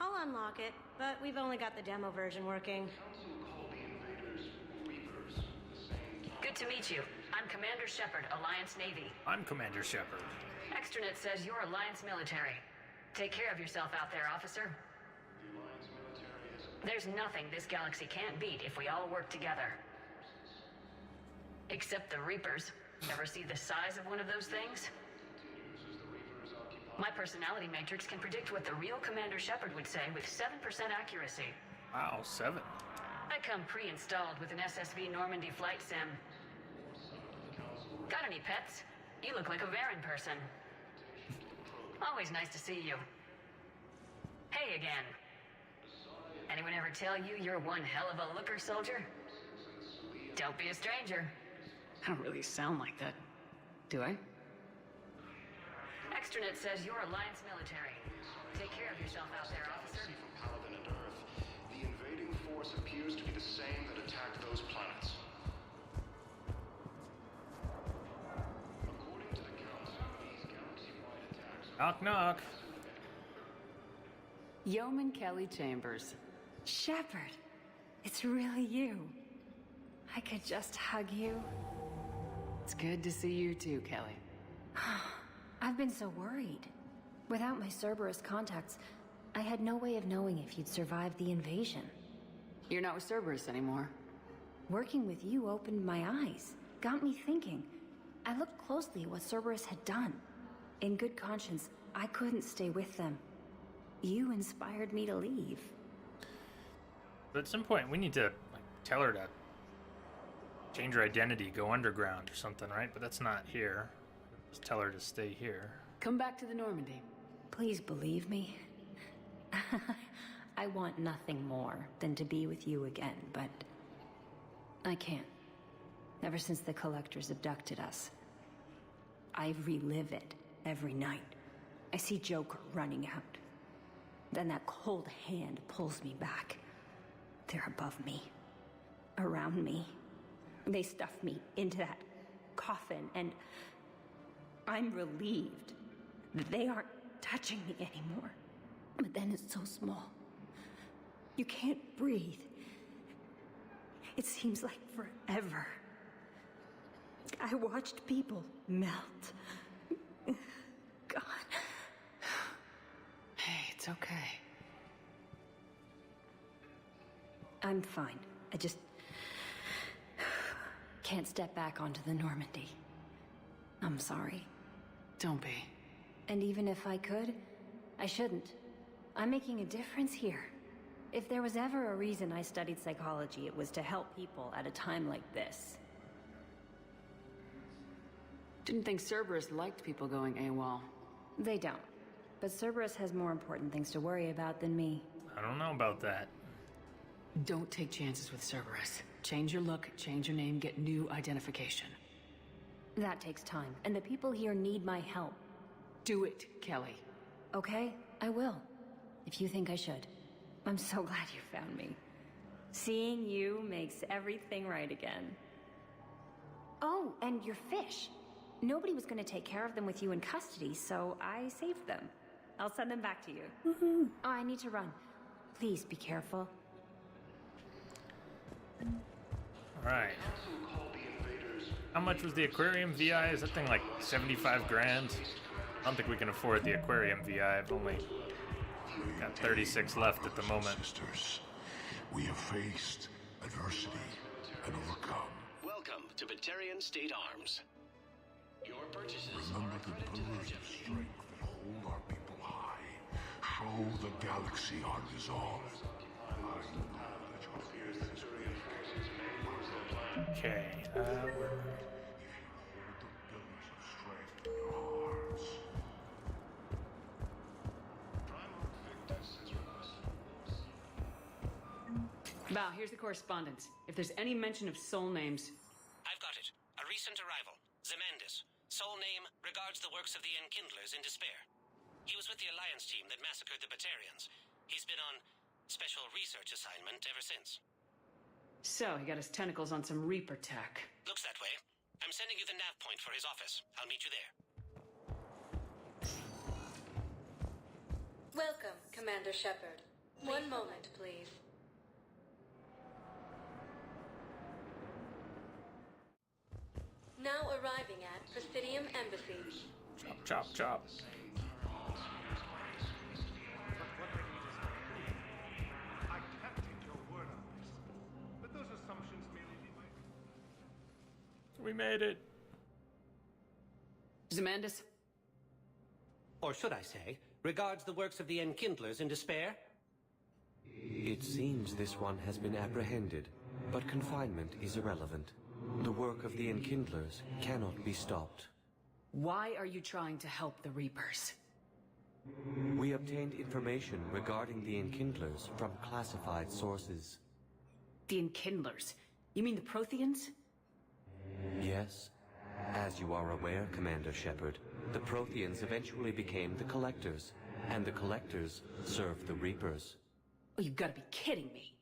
I'll unlock it, but we've only got the demo version working. Good to meet you. I'm Commander Shepard, Alliance Navy. I'm Commander Shepard. Extranet says you're Alliance military. Take care of yourself out there, officer. There's nothing this galaxy can't beat if we all work together. Except the Reapers. Ever see the size of one of those things? My personality matrix can predict what the real Commander Shepard would say with 7% accuracy. Wow, 7. I come pre-installed with an SSV Normandy flight sim. Got any pets? You look like a Varen person. Always nice to see you. Hey again. Anyone ever tell you you're one hell of a looker, soldier? Don't be a stranger. I don't really sound like that, do I? Extranet says you're Alliance military. Take care of yourself out there, officer. From Paladin and Earth, the invading force appears to be the same that attacked those planets. According to the Council, these galaxy-wide attacks Knock, knock. Yeoman Kelly Chambers. Shepard, it's really you. I could just hug you. It's good to see you too, Kelly. I've been so worried. Without my Cerberus contacts, I had no way of knowing if you'd survived the invasion. You're not with Cerberus anymore. Working with you opened my eyes, got me thinking. I looked closely at what Cerberus had done. In good conscience, I couldn't stay with them. You inspired me to leave. But at some point, we need to tell her to change her identity, go underground or something, right? But that's not here. Just tell her to stay here. Come back to the Normandy. Please believe me. I want nothing more than to be with you again, but I can't. Ever since the Collectors abducted us, I relive it every night. I see Joker running out. Then that cold hand pulls me back. They're above me, around me. They stuff me into that coffin, and I'm relieved that they aren't touching me anymore. But then it's so small. You can't breathe. It seems like forever. I watched people melt. God. Hey, it's okay. I'm fine. I just can't step back onto the Normandy. I'm sorry. Don't be. And even if I could, I shouldn't. I'm making a difference here. If there was ever a reason I studied psychology, it was to help people at a time like this. Didn't think Cerberus liked people going AWOL. They don't. But Cerberus has more important things to worry about than me. I don't know about that. Don't take chances with Cerberus. Change your look, change your name, get new identification. That takes time, and the people here need my help. Do it, Kelly. Okay, I will. If you think I should. I'm so glad you found me. Seeing you makes everything right again. Oh, and your fish. Nobody was going to take care of them with you in custody, so I saved them. I'll send them back to you. Oh, I need to run. Please be careful. Alright. How much was the aquarium VI? Is that thing like 75 grand? I don't think we can afford the aquarium VI. I've only got 36 left at the moment. Sisters, we have faced adversity and overcome. Welcome to Batarian State Arms. Your purchases Remember the pillars of strength that hold our people high. Show the galaxy our resolve. Okay, If you hold the pillars of strength in your hearts, Bao, here's the correspondence. If there's any mention of soul names... I've got it. A recent arrival. Zemandis. Soul name regards the works of the Enkindlers in despair. He was with the Alliance team that massacred the Batarians. He's been on special research assignment ever since. So, he got his tentacles on some Reaper tech. Looks that way. I'm sending you the nav point for his office. I'll meet you there. Welcome, Commander Shepard. One moment, please. Now arriving at Presidium Embassy. Chop, chop, chop. I can't take your word on this, but those assumptions merely be my... We made it. Zemandis? Or should I say, regards the works of the Enkindlers in despair? It seems this one has been apprehended, but confinement is irrelevant. The work of the Enkindlers cannot be stopped. Why are you trying to help the Reapers? We obtained information regarding the Enkindlers from classified sources. The Enkindlers? You mean the Protheans? Yes. As you are aware, Commander Shepard, the Protheans eventually became the Collectors, and the Collectors served the Reapers. Oh, you've got to be kidding me.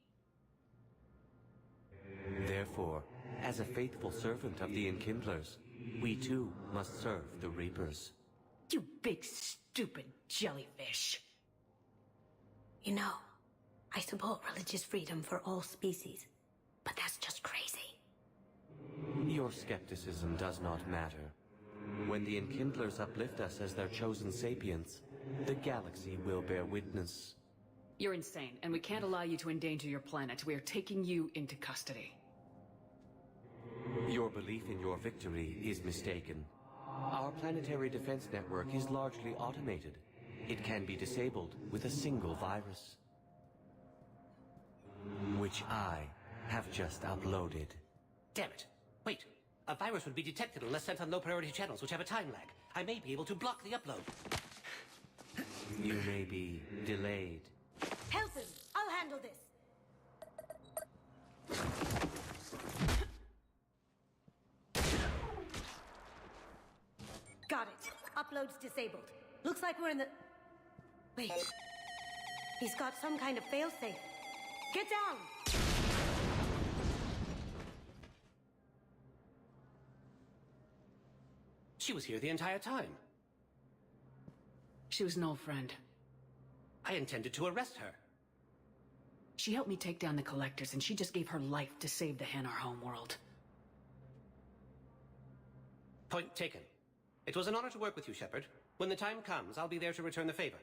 Therefore, as a faithful servant of the Enkindlers, we too must serve the Reapers. You big stupid jellyfish. You know, I support religious freedom for all species, but that's just crazy. Your skepticism does not matter. When the Enkindlers uplift us as their chosen sapients, the galaxy will bear witness. You're insane, and we can't allow you to endanger your planet. We are taking you into custody. Your belief in your victory is mistaken. Our planetary defense network is largely automated. It can be disabled with a single virus, which I have just uploaded. Damn it. Wait. A virus would be detected unless sent on low-priority channels, which have a time lag. I may be able to block the upload. You may be delayed. Help him! I'll handle this! Got it. Upload's disabled. Looks like we're in the... Wait. He's got some kind of failsafe. Get down! She was here the entire time. She was an old friend. I intended to arrest her. She helped me take down the Collectors, and she just gave her life to save the Hanar homeworld. Point taken. It was an honor to work with you, Shepard. When the time comes, I'll be there to return the favor.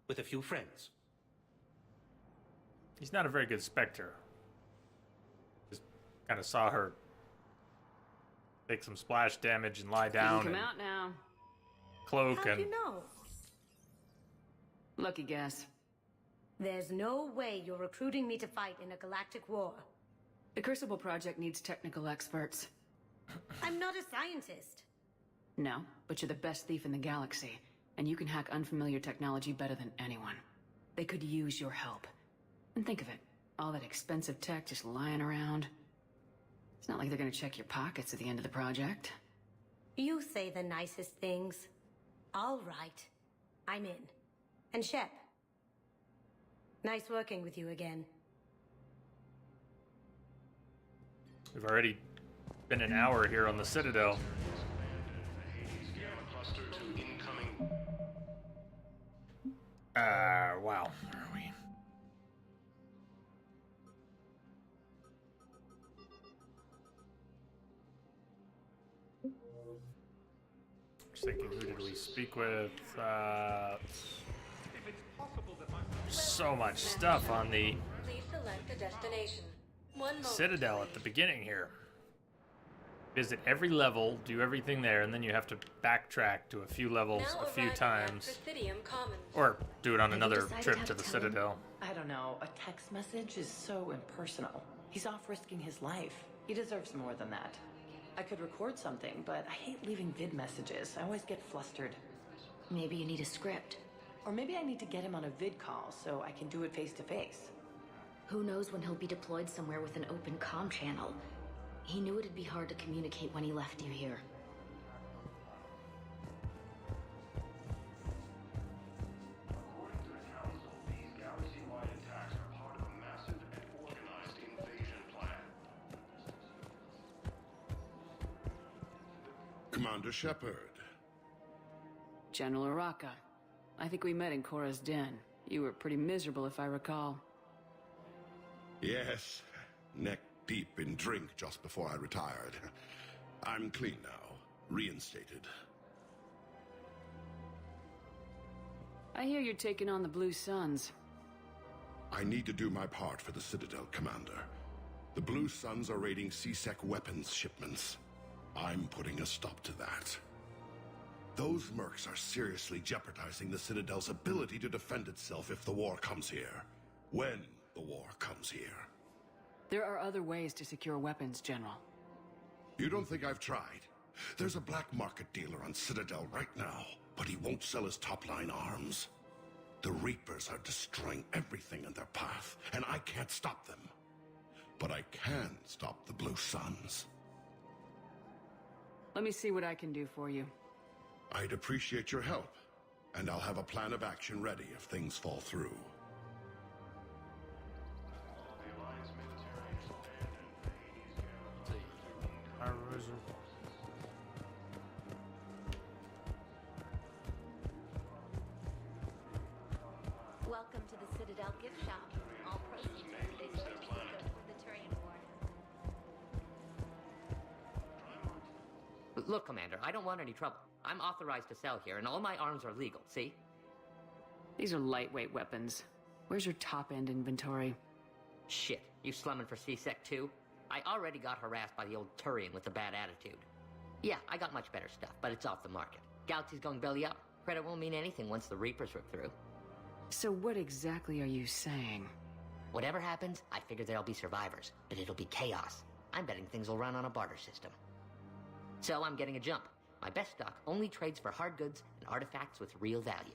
With a few friends. He's not a very good Spectre. Just kind of saw her take some splash damage and lie down. Come out now. Cloak How'd and... you know? Lucky guess. There's no way you're recruiting me to fight in a galactic war. The Crucible Project needs technical experts. I'm not a scientist. No, but you're the best thief in the galaxy, and you can hack unfamiliar technology better than anyone. They could use your help. And think of it, all that expensive tech just lying around. It's not like they're gonna check your pockets at the end of the project. You say the nicest things. All right. I'm in. And Shep. Nice working with you again. We've already been an hour here on the Citadel. Wow. Where are we? Just thinking, who did we speak with? So much stuff on the Please select a destination. One moment, Citadel at the beginning here. Visit every level, do everything there, and then you have to backtrack to a few levels Now a few arriving at times. Presidium Commons. Or do it on Have you another decided trip how to the tell him? Citadel. I don't know. A text message is so impersonal. He's off risking his life. He deserves more than that. I could record something, but I hate leaving vid messages. I always get flustered. Maybe you need a script. Or maybe I need to get him on a vid call so I can do it face to face. Who knows when he'll be deployed somewhere with an open comm channel. He knew it'd be hard to communicate when he left you here. According to the Council, these galaxy-wide attacks are part of a massive and organized invasion plan. Commander Shepard. General Araka. I think we met in Korra's den. You were pretty miserable, if I recall. Yes, neck deep in drink just before I retired. I'm clean now, reinstated. I hear you're taking on the Blue Suns. I need to do my part for the Citadel, Commander. The Blue Suns are raiding C-Sec weapons shipments. I'm putting a stop to that. Those mercs are seriously jeopardizing the Citadel's ability to defend itself if the war comes here. When the war comes here. There are other ways to secure weapons, General. You don't think I've tried? There's a black market dealer on Citadel right now, but he won't sell his top-line arms. The Reapers are destroying everything in their path, and I can't stop them. But I can stop the Blue Suns. Let me see what I can do for you. I'd appreciate your help, and I'll have a plan of action ready if things fall through. Welcome to the Citadel gift shop. All proceeds from today's purchase will go to the Turian War. Look, Commander, I don't want any trouble. I'm authorized to sell here, and all my arms are legal, see? These are lightweight weapons. Where's your top-end inventory? Shit, you slumming for C-Sec too? I already got harassed by the old Turian with a bad attitude. Yeah, I got much better stuff, but it's off the market. Galaxy's going belly up. Credit won't mean anything once the Reapers rip through. So what exactly are you saying? Whatever happens, I figure there'll be survivors, but it'll be chaos. I'm betting things will run on a barter system. So I'm getting a jump. My best stock only trades for hard goods and artifacts with real value.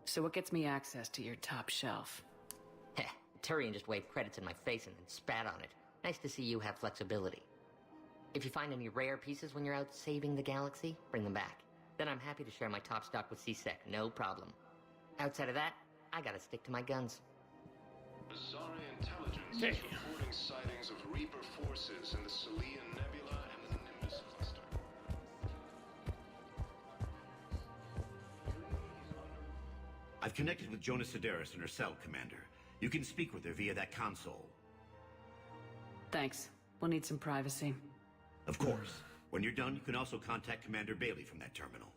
So what gets me access to your top shelf? Heh, Turian just waved credits in my face and then spat on it. Nice to see you have flexibility. If you find any rare pieces when you're out saving the galaxy, bring them back. Then I'm happy to share my top stock with C-Sec, no problem. Outside of that, I gotta stick to my guns. Bizarre intelligence is reporting sightings of Reaper forces in the Selian Nebula and the Nimbus cluster. I've connected with Jonas Sedaris in her cell, Commander. You can speak with her via that console. Thanks. We'll need some privacy. Of course. When you're done, you can also contact Commander Bailey from that terminal.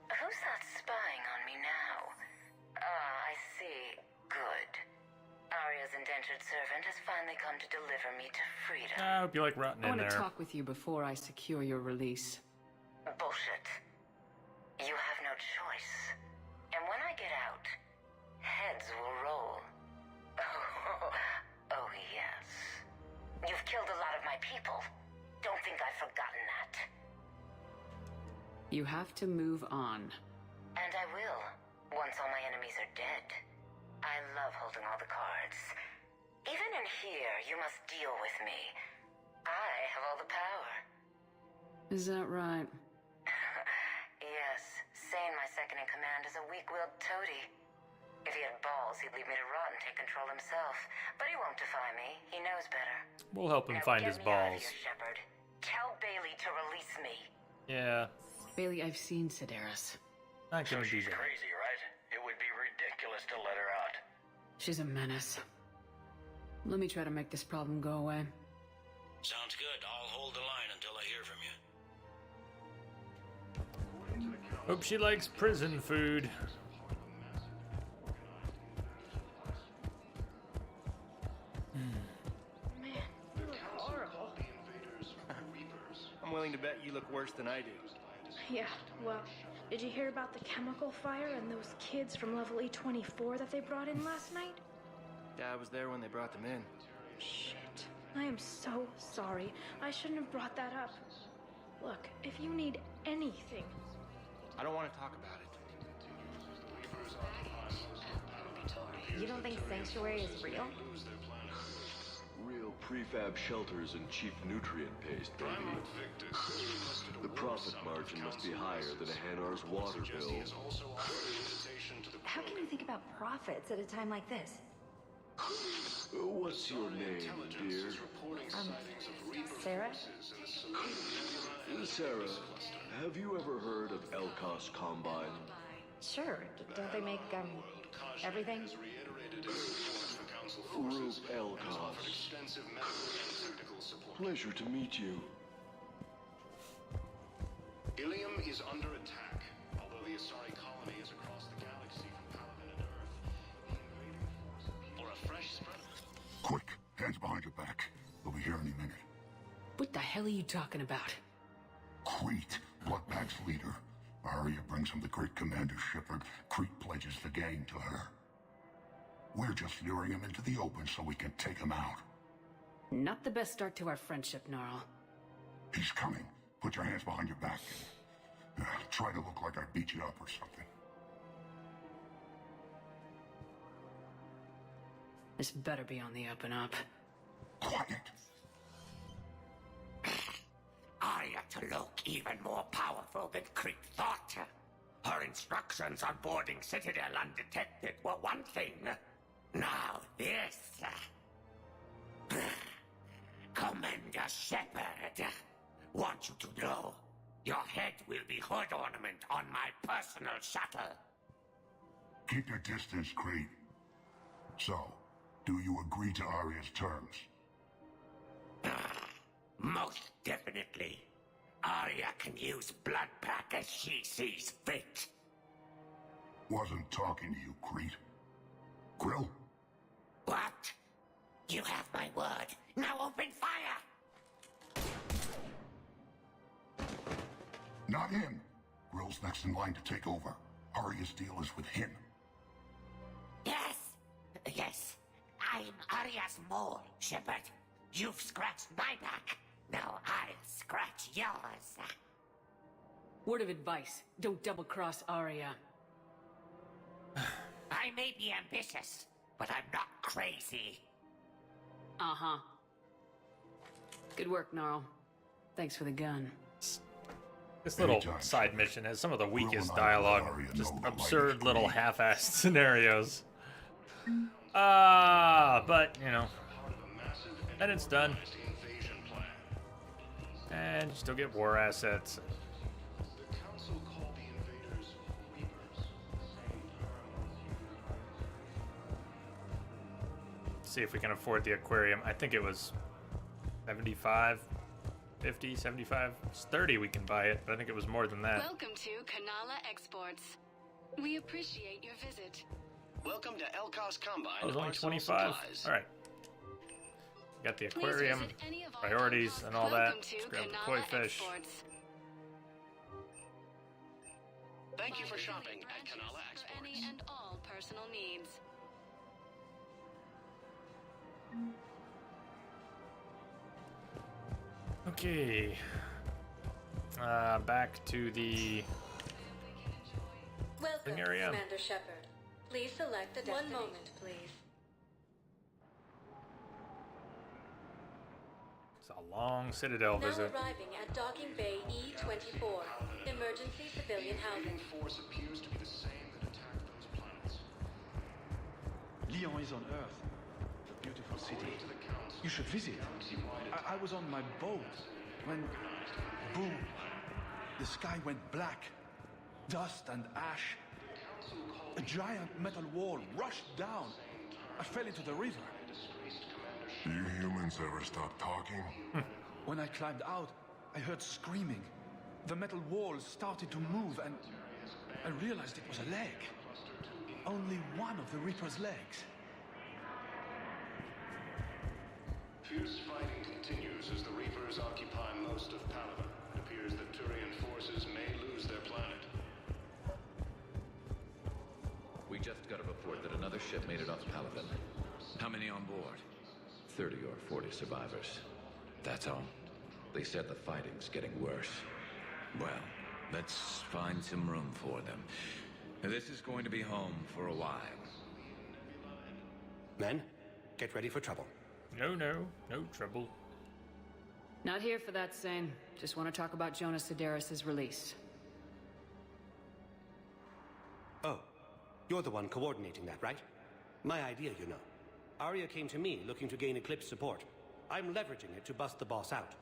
Who's that spying on me now? I see. Good. Arya's indentured servant has finally come to deliver me to freedom. I hope you like rotting I in want there. to talk with you before I secure your release. Bullshit. You have no choice. And when I get out, heads will roll. Oh, yes. You've killed a lot of my people. Don't think I've forgotten that. You have to move on. And I will, once all my enemies are dead. I love holding all the cards. Even in here, you must deal with me. I have all the power. Is that right? Yes, Sane, my second-in-command, is a weak-willed toady. If he had balls, he'd leave me to rot and take control himself. But he won't defy me. He knows better. We'll help him Now find get his me out of balls. here, Shepard. Tell Bailey to release me. Yeah. Bailey, I've seen Sedaris. Not gonna do She's that. crazy, right? It would be ridiculous to let her out. She's a menace. Let me try to make this problem go away. Sounds good. I'll hold the line until I hear from you. Hope she likes prison food. Man, you look horrible. I'm willing to bet you look worse than I do. Yeah, well, did you hear about the chemical fire and those kids from level E24 that they brought in last night? Yeah, I was there when they brought them in. Shit. I am so sorry. I shouldn't have brought that up. Look, if you need anything, I don't want to talk about it. You don't think Sanctuary is real? Real prefab shelters and cheap nutrient paste, baby. The profit margin must be higher than a Hanar's water bill. How can you think about profits at a time like this? What's your name, dear? Sarah? Sarah, have you ever heard of Elkos Combine? Sure. Don't they make, everything? Roop Elkos. Pleasure to meet you. Ilium is under attack. Although the Asari colony is across the galaxy from Palaven and Earth, for a fresh spread. Quick, hands behind your back. We'll be here any minute. What the hell are you talking about? Crete, Bloodpack's leader. Arya brings him the great Commander Shepard. Crete pledges the gang to her. We're just luring him into the open so we can take him out. Not the best start to our friendship, Gnarl. He's coming. Put your hands behind your back. Try to look like I beat you up or something. This better be on the up and up. Quiet. Arya to look even more powerful than Crete thought. Her instructions on boarding Citadel undetected were one thing. Now this. Commander Shepard, want you to know, your head will be hood ornament on my personal shuttle. Keep your distance, Crete. So, do you agree to Arya's terms? Most definitely. Arya can use Bloodpack as she sees fit. Wasn't talking to you, Crete. Grill? What? You have my word. Now open fire! Not him. Grill's next in line to take over. Arya's deal is with him. Yes. Yes. I'm Arya's mole, Shepard. You've scratched my back. Now I'll scratch yours. Word of advice, don't double-cross Arya. I may be ambitious, but I'm not crazy. Uh-huh. Good work, Gnarl. Thanks for the gun. This little side mission has some of the weakest dialogue. Just absurd little half-assed scenarios. But, you know. Then it's done. And you still get war assets. See if we can afford the aquarium. I think it was 75, 50, 75. It's 30 we can buy it, but I think it was more than that. Welcome to Kanala Exports. We appreciate your visit. Welcome to Elkos Combine. Oh, it was only 25? Alright. Got the aquarium, priorities, and all that. Let's grab the koi fish. Thank you for shopping at Kanala Exports. For any and all personal needs. Okay. Back to the Welcome, area. Commander Shepard. Please select a destination. 1 moment, please. It's a long Citadel visit. Now arriving at Docking Bay E-24, emergency civilian housing. Force appears to be the same that attacked those planets. Lyon is on Earth. A beautiful city. You should visit. I was on my boat when, boom, the sky went black. Dust and ash. A giant metal wall rushed down. I fell into the river. You humans ever stop talking? When I climbed out, I heard screaming. The metal wall started to move and I realized it was a leg. Only one of the Reaper's legs. Fierce fighting continues as the Reapers occupy most of Palaven. It appears that Turian forces may lose their planet. We just got a report that another ship made it off Palaven. How many on board? 30 or 40 survivors. That's all. They said the fighting's getting worse. Well, Let's find some room for them. This is going to be home for a while. Men, get ready for trouble. No trouble. Not here for that, Sane. Just want to talk about Jonas Sedaris' release. Oh, you're the one coordinating that, right? My idea, you know. Arya came to me looking to gain Eclipse support. I'm leveraging it to bust the boss out.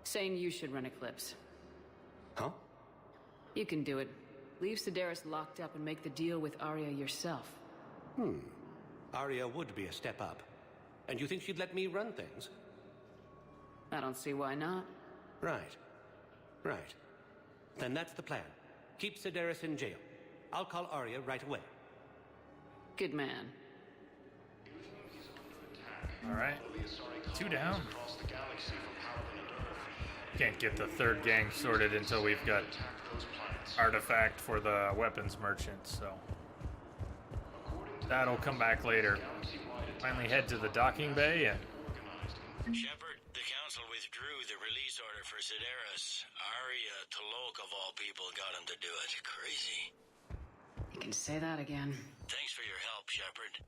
Sane, you should run Eclipse. Huh? You can do it. Leave Sedaris locked up and make the deal with Arya yourself. Arya would be a step up. And you think she'd let me run things? I don't see why not. Right. Then that's the plan. Keep Sedaris in jail. I'll call Arya right away. Good man. Alright. 2 down. Can't get the third gang sorted until we've got artifact for the weapons merchant, so that'll come back later. Finally head to the docking bay and... Shepard, the council withdrew the release order for Sedaris. Arya T'Loak, of all people, got him to do it. Crazy. You can say that again. Thanks for your help, Shepard.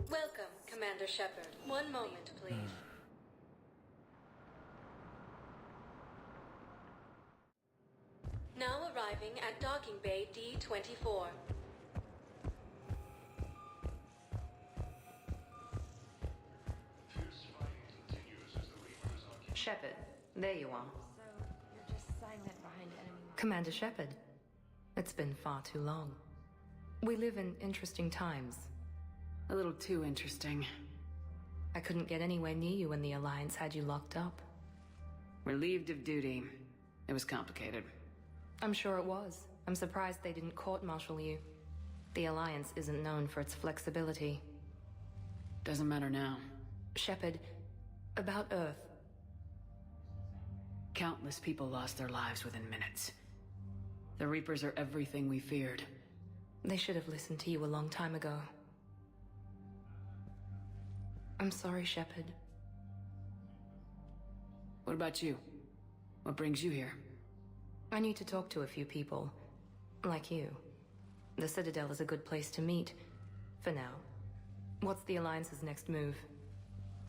Welcome, Commander Shepard. One moment, please. Now arriving at Docking Bay D-24. Shepard, there you are. So, you're just silent behind enemy... Commander Shepard, it's been far too long. We live in interesting times. A little too interesting. I couldn't get anywhere near you when the Alliance had you locked up. Relieved of duty. It was complicated. I'm sure it was. I'm surprised they didn't court-martial you. The Alliance isn't known for its flexibility. Doesn't matter now. Shepard, about Earth. Countless people lost their lives within minutes. The Reapers are everything we feared. They should have listened to you a long time ago. I'm sorry, Shepard. What about you? What brings you here? I need to talk to a few people. Like you. The Citadel is a good place to meet. For now. What's the Alliance's next move?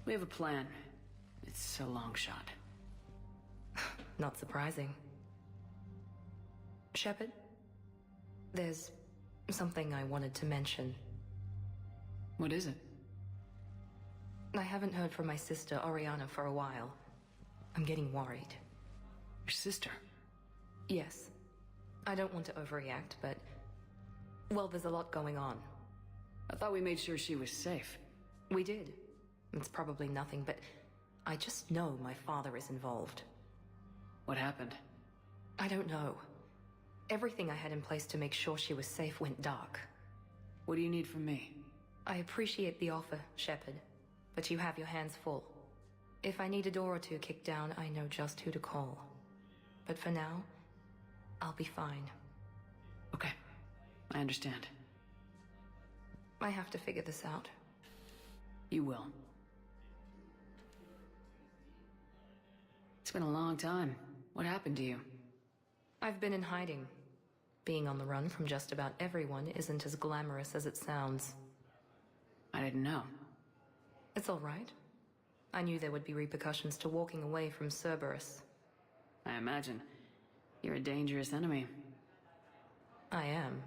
We have a plan. It's a long shot. Not surprising. Shepard? There's something I wanted to mention. What is it? I haven't heard from my sister, Oriana, for a while. I'm getting worried. Your sister? Yes. I don't want to overreact, but... well, there's a lot going on. I thought we made sure she was safe. We did. It's probably nothing, but... I just know my father is involved. What happened? I don't know. Everything I had in place to make sure she was safe went dark. What do you need from me? I appreciate the offer, Shepard, but you have your hands full. If I need a door or two kicked down, I know just who to call. But for now, I'll be fine. Okay, I understand. I have to figure this out. You will. It's been a long time. What happened to you? I've been in hiding. Being on the run from just about everyone isn't as glamorous as it sounds. I didn't know. It's all right. I knew there would be repercussions to walking away from Cerberus. I imagine. You're a dangerous enemy. I am.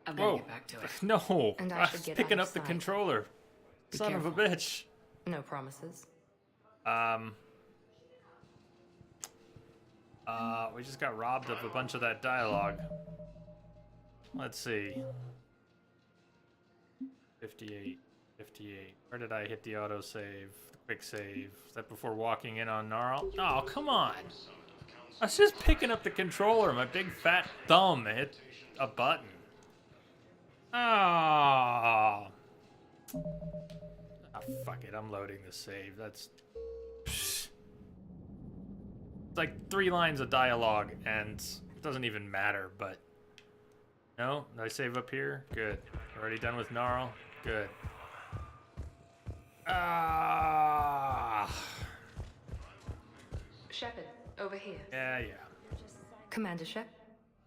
I've got to get back to it. No! And I was picking up the controller. Son of a bitch. No promises. We just got robbed of a bunch of that dialogue. Let's see. 58. Where did I hit the autosave? The quick save. Is that before walking in on Gnarl? Oh, come on! I was just picking up the controller. My big fat thumb hit a button. Ah! Fuck it. I'm loading the save. That's... It's like 3 lines of dialogue, and it doesn't even matter, but... No? Did I save up here? Good. Already done with Gnarl? Good. Shepard, over here. Yeah. Commander Shep?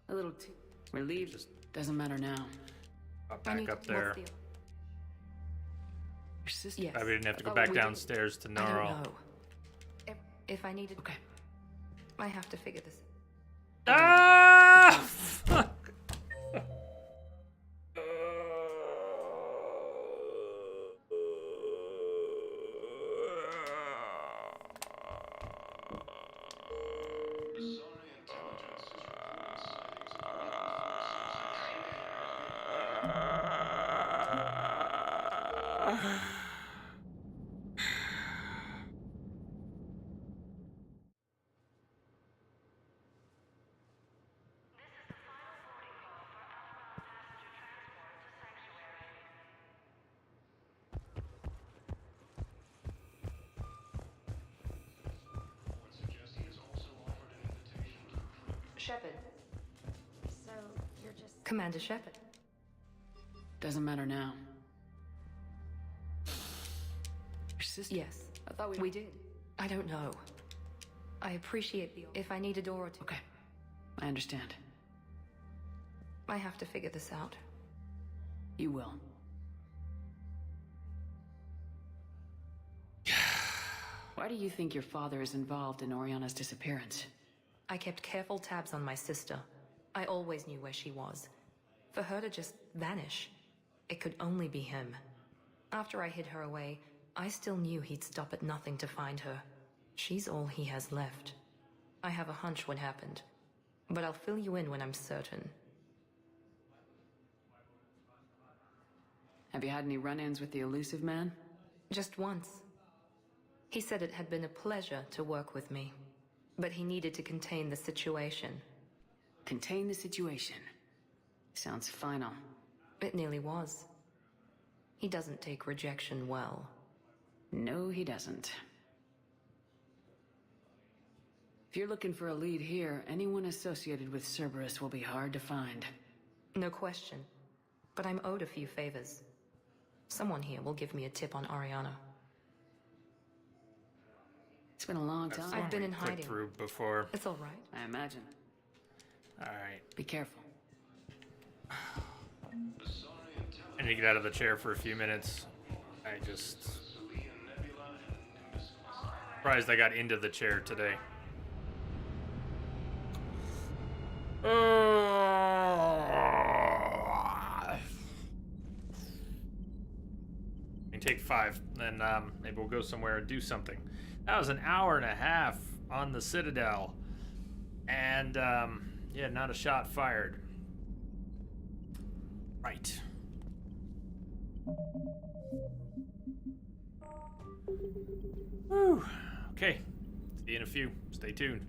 A little too relieved. Just doesn't matter now. Back up there. Your sister? Yes. I didn't have to go back downstairs to Gnarl. I don't know. If I needed... Okay. I have to figure this... Fuck! Shepard. So, you're just... Commander Shepard. Doesn't matter now. Your sister? Yes. I thought we did. I don't know. I appreciate the... If I need a door or two... Okay. I understand. I have to figure this out. You will. Why do you think your father is involved in Oriana's disappearance? I kept careful tabs on my sister. I always knew where she was. For her to just vanish, it could only be him. After I hid her away, I still knew he'd stop at nothing to find her. She's all he has left. I have a hunch what happened, but I'll fill you in when I'm certain. Have you had any run-ins with the elusive man? Just once. He said it had been a pleasure to work with me, but he needed to contain the situation. Contain the situation? Sounds final. It nearly was. He doesn't take rejection well. No, he doesn't. If you're looking for a lead here, anyone associated with Cerberus will be hard to find. No question. But I'm owed a few favors. Someone here will give me a tip on Oriana. It's been a long time. I've been in hiding. Through before. It's all right. I imagine. All right. Be careful. I need to get out of the chair for a few minutes. I just... surprised I got into the chair today. Take 5, then maybe we'll go somewhere and do something. That was an hour and a half on the Citadel, and yeah, not a shot fired. Right. Whew. Okay, see you in a few. Stay tuned.